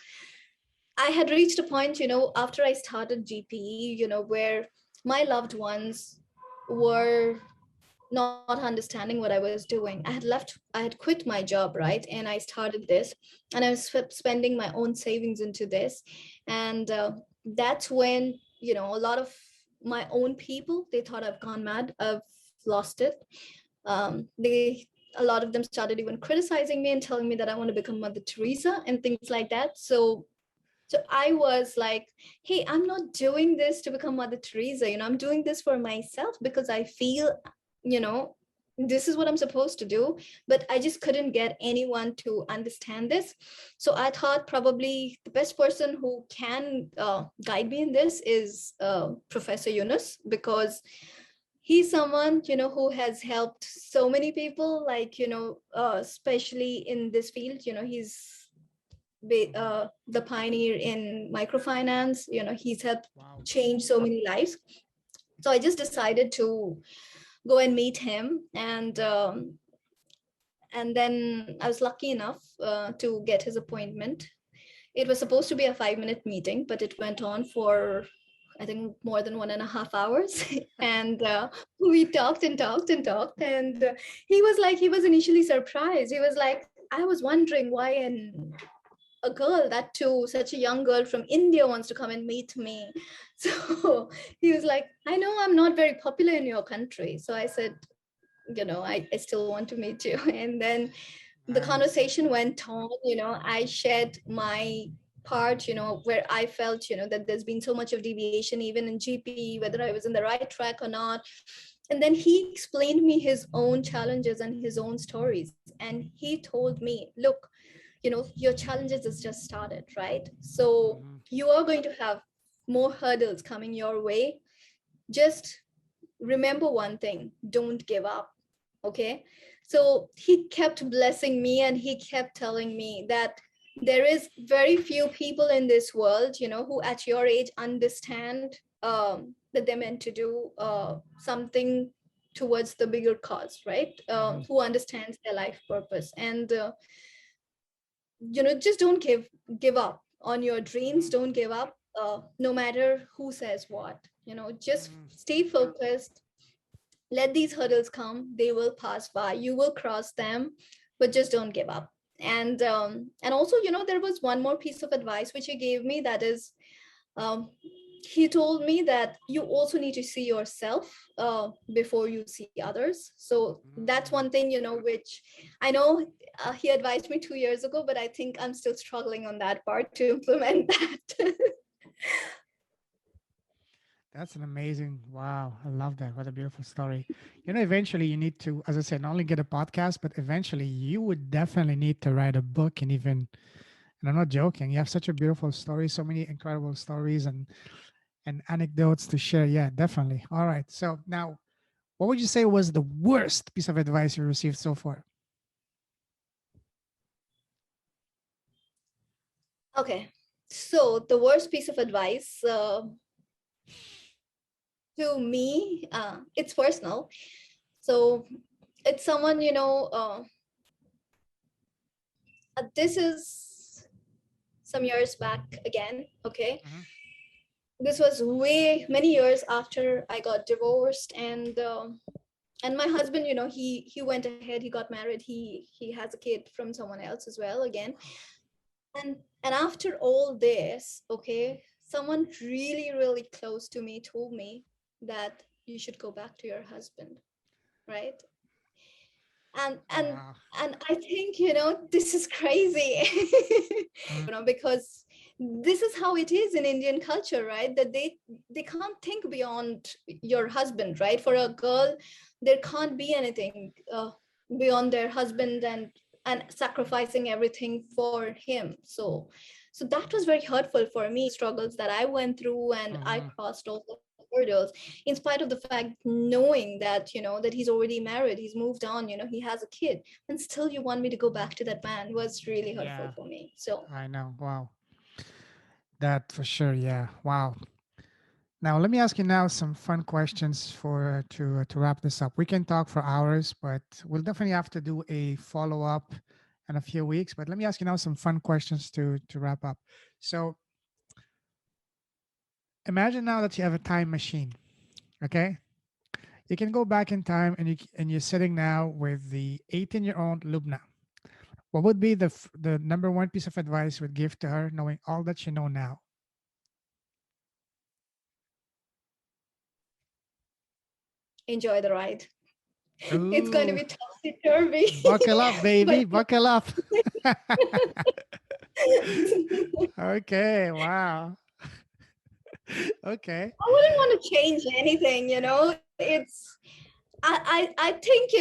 I had reached a point, after I started GPE, where my loved ones were not understanding what I was doing. I had quit my job, right? And I started this, and I was spending my own savings into this. And that's when, a lot of my own people, they thought I've gone mad, I've lost it. A lot of them started even criticizing me and telling me that I want to become Mother Teresa and things like that. So I was like, hey, I'm not doing this to become Mother Teresa. I'm doing this for myself because I feel, you know, this is what I'm supposed to do. But I just couldn't get anyone to understand this. So I thought probably the best person who can guide me in this is Professor Yunus, because he's someone, who has helped so many people, like, especially in this field. He's the pioneer in microfinance. He's helped Wow. change so many lives. So I just decided to go and meet him, and then I was lucky enough to get his appointment. It was supposed to be a 5-minute meeting, but it went on for I think more than 1.5 hours. And we talked and talked and talked. And he was like, he was initially surprised. He was like, I was wondering why a girl, that too, such a young girl from India, wants to come and meet me. So he was like, I know I'm not very popular in your country. So I said, I still want to meet you. And then the Nice. conversation went on. I shared my part, where I felt, that there's been so much of deviation even in GP, whether I was in the right track or not. And then he explained me his own challenges and his own stories. And he told me, look, your challenges has just started, right? So Mm-hmm. you are going to have more hurdles coming your way. Just remember one thing: don't give up. Okay. So he kept blessing me, and he kept telling me that there is very few people in this world, who at your age understand that they're meant to do something towards the bigger cause, right? Mm-hmm. Who understands their life purpose. And just don't give up on your dreams. Mm-hmm. Don't give up, no matter who says what. Just Mm-hmm. stay focused. Let these hurdles come. They will pass by. You will cross them, but just don't give up. And also, there was one more piece of advice which he gave me. That is, um, he told me that you also need to see yourself before you see others. So that's one Mm-hmm. thing, which I know he advised me 2 years ago, but I think I'm still struggling on that part to implement that. That's an amazing, wow. I love that. What a beautiful story. Eventually you need to, as I said, not only get a podcast, but eventually you would definitely need to write a book and even, and I'm not joking, you have such a beautiful story, so many incredible stories and anecdotes to share. Yeah, definitely. All right. So now, what would you say was the worst piece of advice you received so far? Okay. So the worst piece of advice to me, it's personal. So it's someone, this is some years back again. Okay. Mm-hmm. This was way many years after I got divorced. And my husband, he went ahead, he got married, he has a kid from someone else as well again. And after all this, okay, someone really, really close to me told me that you should go back to your husband, right? and and Wow. and I think, this is crazy. Mm, Because this is how it is in Indian culture, right? That they can't think beyond your husband, right? For a girl, there can't be anything beyond their husband, and sacrificing everything for him. So that was very hurtful for me, struggles that I went through, and I Mm-hmm. crossed all the hurdles, in spite of the fact, knowing that, that he's already married, he's moved on, he has a kid, and still you want me to go back to that man, was really hurtful Yeah, for me. So I know. Wow. That for sure. Yeah. Wow. Now, let me ask you now some fun questions for to wrap this up. We can talk for hours, but we'll definitely have to do a follow up in a few weeks. But let me ask you now some fun questions to wrap up. So, imagine now that you have a time machine. Okay, you can go back in time, and you're sitting now with the 18-year-old Lubna. What would be the number one piece of advice you would give to her, knowing all that you know now? enjoy the ride. It's going to Ooh, be topsy turvy. buckle up, But baby, buckle up. Okay, wow. Okay. I wouldn't want to change anything. It's I think,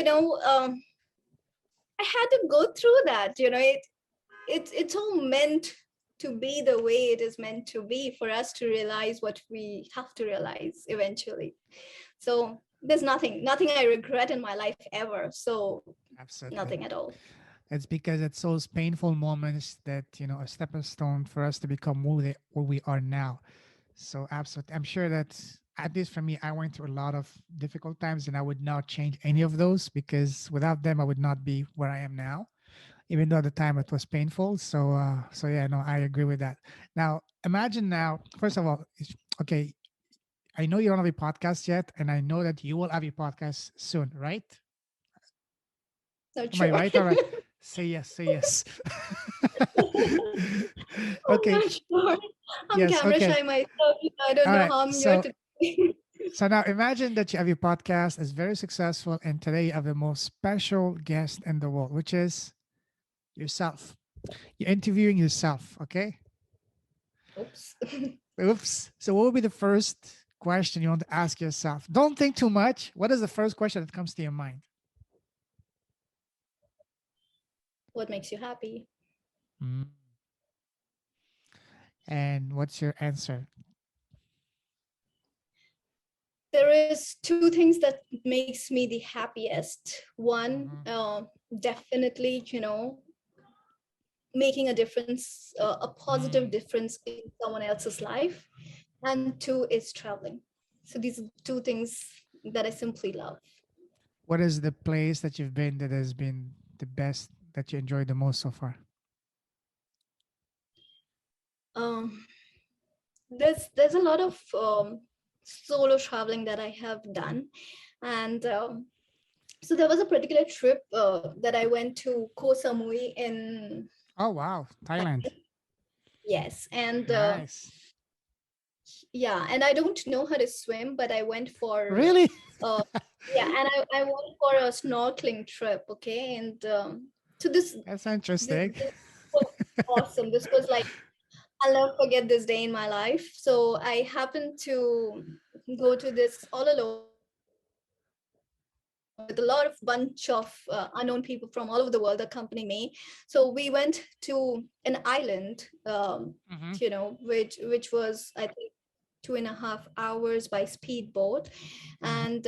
I had to go through that. It's all meant to be the way it is meant to be, for us to realize what we have to realize eventually. So there's nothing I regret in my life ever. So Absolutely. nothing at all. It's because it's those painful moments that, a stepping stone for us to become who we are now. So absolutely. I'm sure that at least for me, I went through a lot of difficult times and I would not change any of those because without them, I would not be where I am now, even though at the time it was painful. So yeah, no, I agree with that. Now, imagine now, first of all, okay, I know you don't have a podcast yet, and I know that you will have a podcast soon, right? Not Am I sure. right? All right. Say yes. Say yes. I'm Okay. not sure. I'm Yes. camera Okay. shy myself. I don't All know right. how I'm here So today. so now imagine that you have your podcast is very successful, and today you have the most special guest in the world, which is yourself. You're interviewing yourself. Okay. Oops. Oops. So what would be the first question you want to ask yourself? Don't think too much. What is the first question that comes to your mind? What makes you happy? Mm. And what's your answer? There is two things that makes me the happiest. One, Mhm. definitely, making a difference, a positive Mm. difference in someone else's life. And two is traveling. So these are two things that I simply love. What is the place that you've been that has been the best that you enjoyed the most so far? Um, there's a lot of solo traveling that I have done, and so there was a particular trip that I went to Koh Samui in Oh wow, Thailand. Thailand. Yes, and Nice. yeah, and I don't know how to swim, but I went for Really? uh, yeah, and I went for a snorkeling trip. Okay, and so That's this interesting. this was awesome. This was like I'll never forget this day in my life. So I happened to go to this all alone with a lot of bunch of unknown people from all over the world accompanying me. So we went to an island, Hmm. which was I think 2.5 hours by speedboat, Hmm. and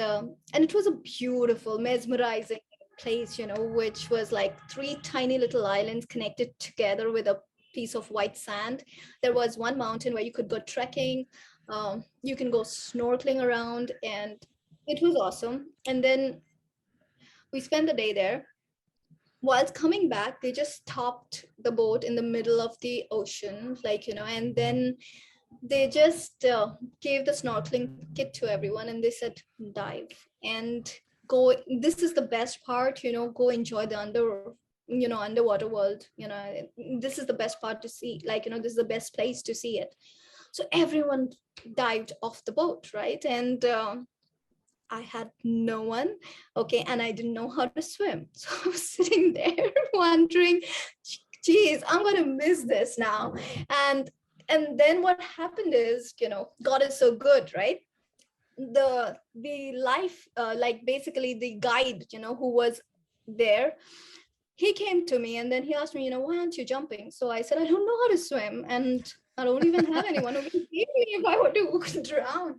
it was a beautiful, mesmerizing place, which was like three tiny little islands connected together with a piece of white sand. There was one mountain where you could go trekking, you can go snorkeling around, and it was awesome. And then we spent the day there. Whilst coming back, they just stopped the boat in the middle of the ocean, and then they just gave the snorkeling kit to everyone, and they said dive and go. This is the best part, go enjoy the underwater world. This is the best part to see, this is the best place to see it. So everyone dived off the boat, right? And I had no one. Okay, and I didn't know how to swim. So I was sitting there wondering, geez, I'm gonna miss this now. And and then what happened is, God is so good, right? The life, like basically the guide, who was there, he came to me and then he asked me, why aren't you jumping? So I said, I don't know how to swim, and I don't even have anyone who can save me if I were to drown.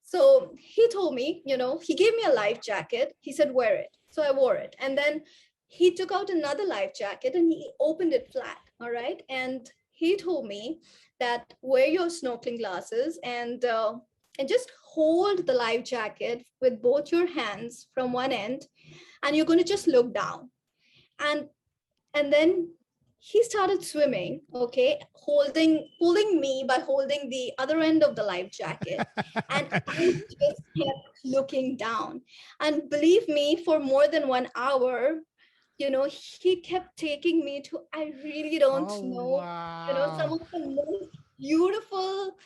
So he told me, he gave me a life jacket. He said, wear it. So I wore it. And then he took out another life jacket and he opened it flat. All right. And he told me that wear your snorkeling glasses and just hold the life jacket with both your hands from one end, and you're going to just look down. And and then he started swimming, okay, holding me by holding the other end of the life jacket, and I just kept looking down. And believe me, for more than 1 hour, he kept taking me to, I really don't Oh know, some wow. of the most beautiful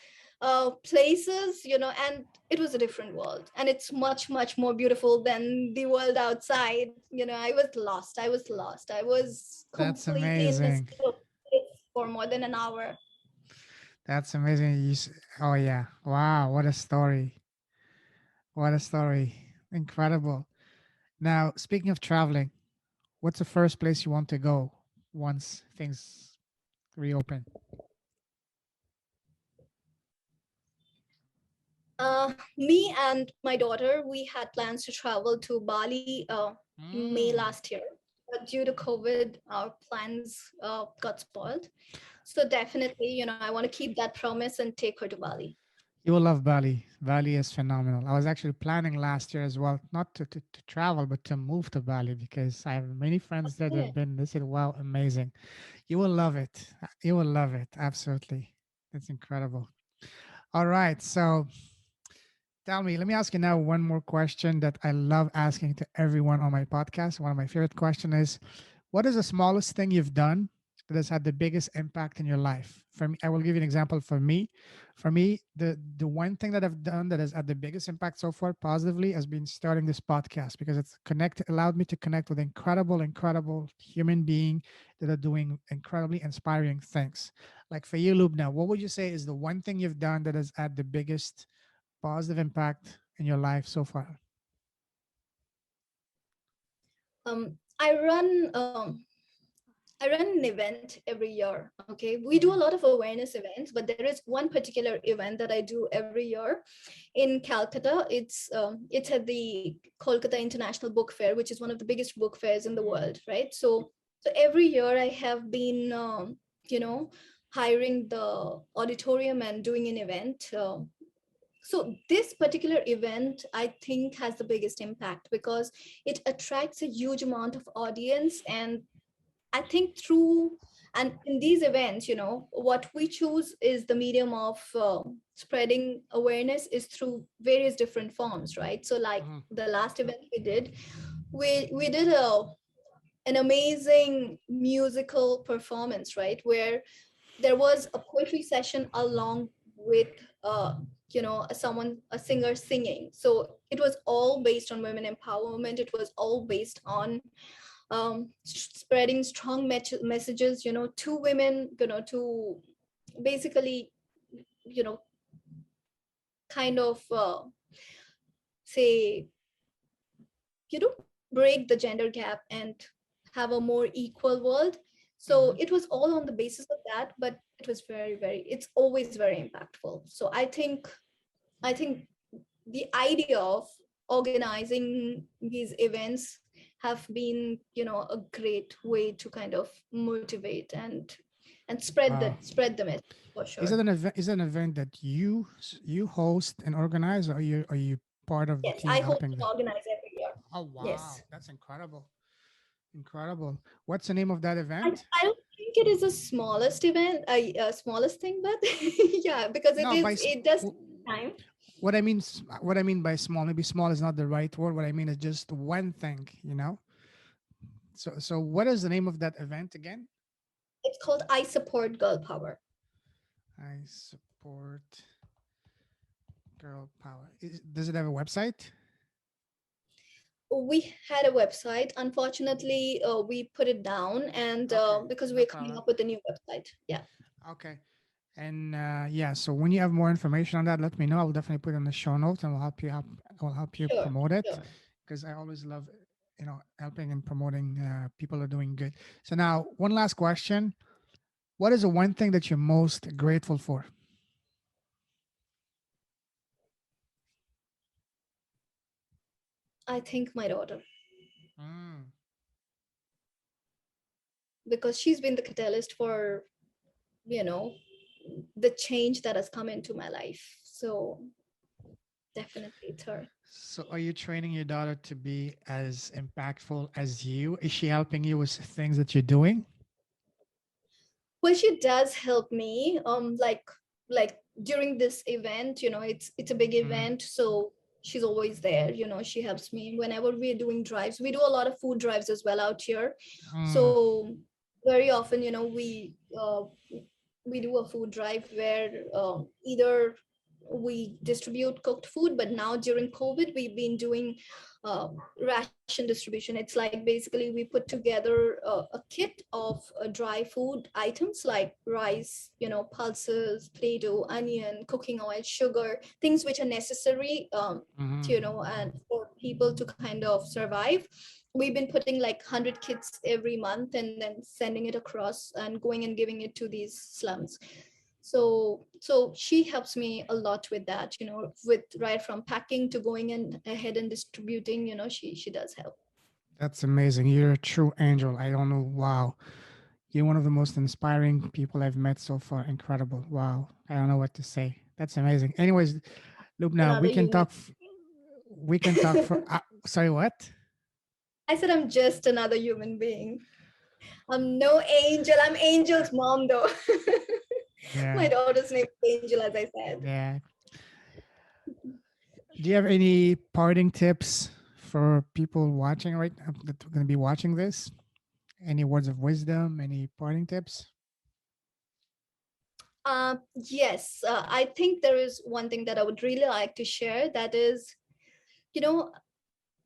places, and it was a different world, and it's much much more beautiful than the world outside. I was That's completely in a amazing. state of bliss for more than an hour. That's amazing. Oh yeah. Wow, what a story. What a story. Incredible. Now, speaking of traveling, what's the first place you want to go once things reopen? Me and my daughter, we had plans to travel to Bali May Mm. last year, but due to COVID, our plans got spoiled. So definitely, I want to keep that promise and take her to Bali. You will love Bali. Bali is phenomenal. I was actually planning last year as well, not to travel, but to move to Bali because I have many friends there that Yeah. have been. They said, wow, amazing. You will love it. You will love it. Absolutely. That's incredible. All right. So Tell me, let me ask you now one more question that I love asking to everyone on my podcast. One of my favorite questions is, what is the smallest thing you've done that has had the biggest impact in your life? For me, I will give you an example. For me, the one thing that I've done that has had the biggest impact so far positively has been starting this podcast, because it's allowed me to connect with incredible human being that are doing incredibly inspiring things. Like for you, Lubna, what would you say is the one thing you've done that has had the biggest positive impact in your life so far? I run an event every year. Okay, we do a lot of awareness events, but there is one particular event that I do every year in Calcutta. It's at the Kolkata International Book Fair, which is one of the biggest book fairs in the world, right? So every year I have been, you know, hiring the auditorium and doing an event. So this particular event, I think, has the biggest impact because it attracts a huge amount of audience. And I think through, and in these events, what we choose is the medium of spreading awareness is through various different forms, right? So like Mhm. the last event we did, we did an amazing musical performance, right? Where there was a poetry session along with a singer singing. So it was all based on women empowerment. It was all based on spreading strong messages, to women, to basically, you know kind of say, break the gender gap and have a more equal world. So Mhm. it was all on the basis of that, but it was it's always very impactful. So I think the idea of organizing these events have been, a great way to kind of motivate and Wow. spread the message for Is it sure. an event? Is it an event that you host and organize, or are you part of the Yes, team I hope helping to them? organize every year. Oh Yes. wow, that's incredible! Incredible. What's the name of that I, event? I don't think it is the smallest event, smallest thing, but yeah, because No, it does take time. what I mean by small. Maybe small is not the right word. What I mean is just one thing. So what is the name of that event again? It's called I Support Girl Power. I support girl power. Does it have a website? We had a website. Unfortunately, we put it down, and Okay, because no we're coming problem. up with a new website. Yeah, Okay. And yeah, so when you have more information on that, let me know. I'll definitely put it in the show notes, and I'll help you sure, promote it, sure. because I always love, helping and promoting people who are doing good. So now, one last question: what is the one thing that you're most grateful for? I think my daughter, Mm. because she's been the catalyst for, you know, the change that has come into my life. So definitely it's her. So, are you training your daughter to be as impactful as you? Is she helping you with things that you're doing? Well, she does help me. Like during this event, it's a big Mm. event, so she's always there. She helps me whenever we're doing drives. We do a lot of food drives as well out here. Mm. So very often, we do a food drive where either we distribute cooked food, but now during COVID we've been doing ration distribution. It's like basically we put together a kit of dry food items like rice, pulses, play-doh, onion, cooking oil, sugar, things which are necessary, Mm-hmm. and for people to kind of survive. We've been putting like 100 kits every month and then sending it across and going and giving it to these slums. So she helps me a lot with that, with right from packing to going and ahead and distributing. She does help. That's amazing. You're a true angel. I don't know. Wow. You're one of the most inspiring people I've met so far. Incredible. Wow. I don't know what to say. That's amazing. Anyways, Lubna, Another we can human. talk. We can talk for. Sorry, what? I said I'm just another human being. I'm no angel. I'm Angel's mom, though. My Yeah. daughter's name is Angel, as I said. Yeah. Do you have any parting tips for people watching right now that are going to be watching this? Any words of wisdom? Any parting tips? Yes, I think there is one thing that I would really like to share. That is, you know,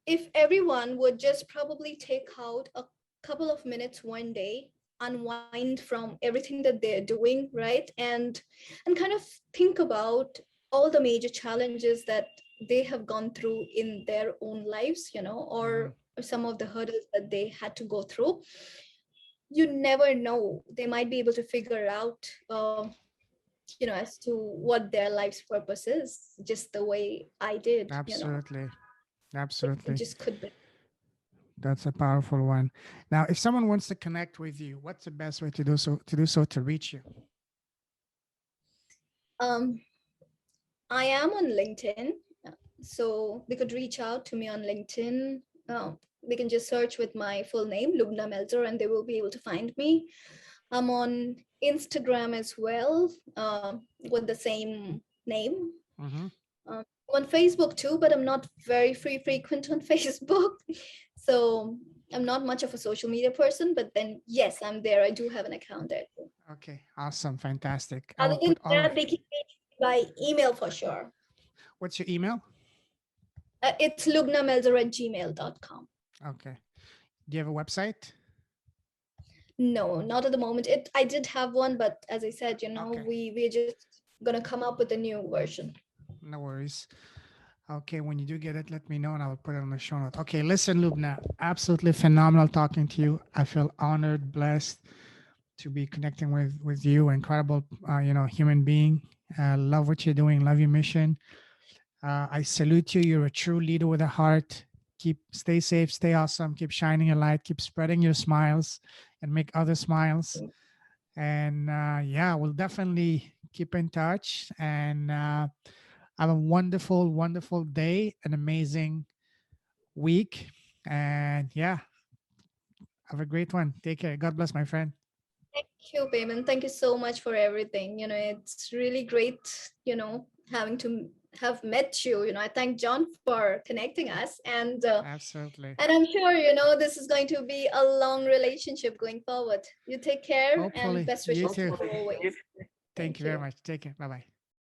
if everyone would just probably take out a couple of minutes one day, unwind from everything that they're doing, right, and kind of think about all the major challenges that they have gone through in their own lives, Mm-hmm. or some of the hurdles that they had to go through. You never know, they might be able to figure out as to what their life's purpose is, just the way I did. Absolutely. It Absolutely. just could be. That's a powerful one. Now, if someone wants to connect with you, what's the best way to do so to reach you? um I am on LinkedIn, so they could reach out to me on LinkedIn. They can just search with my full name, Lubna Maelzer, and they will be able to find me. I'm on Instagram as well, with the same name. Mm-hmm. I'm on Facebook too, but I'm not very frequent on Facebook. So I'm not much of a social media person, but then yes, I'm there. I do have an account there too. Okay. Awesome. Fantastic. I Other will than put all of. that, they can reach me by email for sure. What's your email? It's lubnamelzer@gmail.com. Okay. Do you have a website? No, not at the moment. I did have one, but as I said, Okay. we're just gonna come up with a new version. No worries. Okay, when you do get it, let me know and I will put it on the show note. Okay, listen, Lubna, absolutely phenomenal talking to you. I feel honored, blessed to be connecting with you. Incredible, human being. Love what you're doing. Love your mission. I salute you. You're a true leader with a heart. Stay safe, stay awesome. Keep shining your light. Keep spreading your smiles, and make others smiles. And yeah, we'll definitely keep in touch. And have a wonderful, wonderful day, an amazing week. And yeah, have a great one. Take care. God bless, my friend. Thank you, Payman. Thank you so much for everything. It's really great, having to have met you. I thank John for connecting us, Absolutely. and I'm sure this is going to be a long relationship going forward. You take care and Hopefully. best You wishes to too. you always. Thank Thank you very you. much. Take care. Bye bye.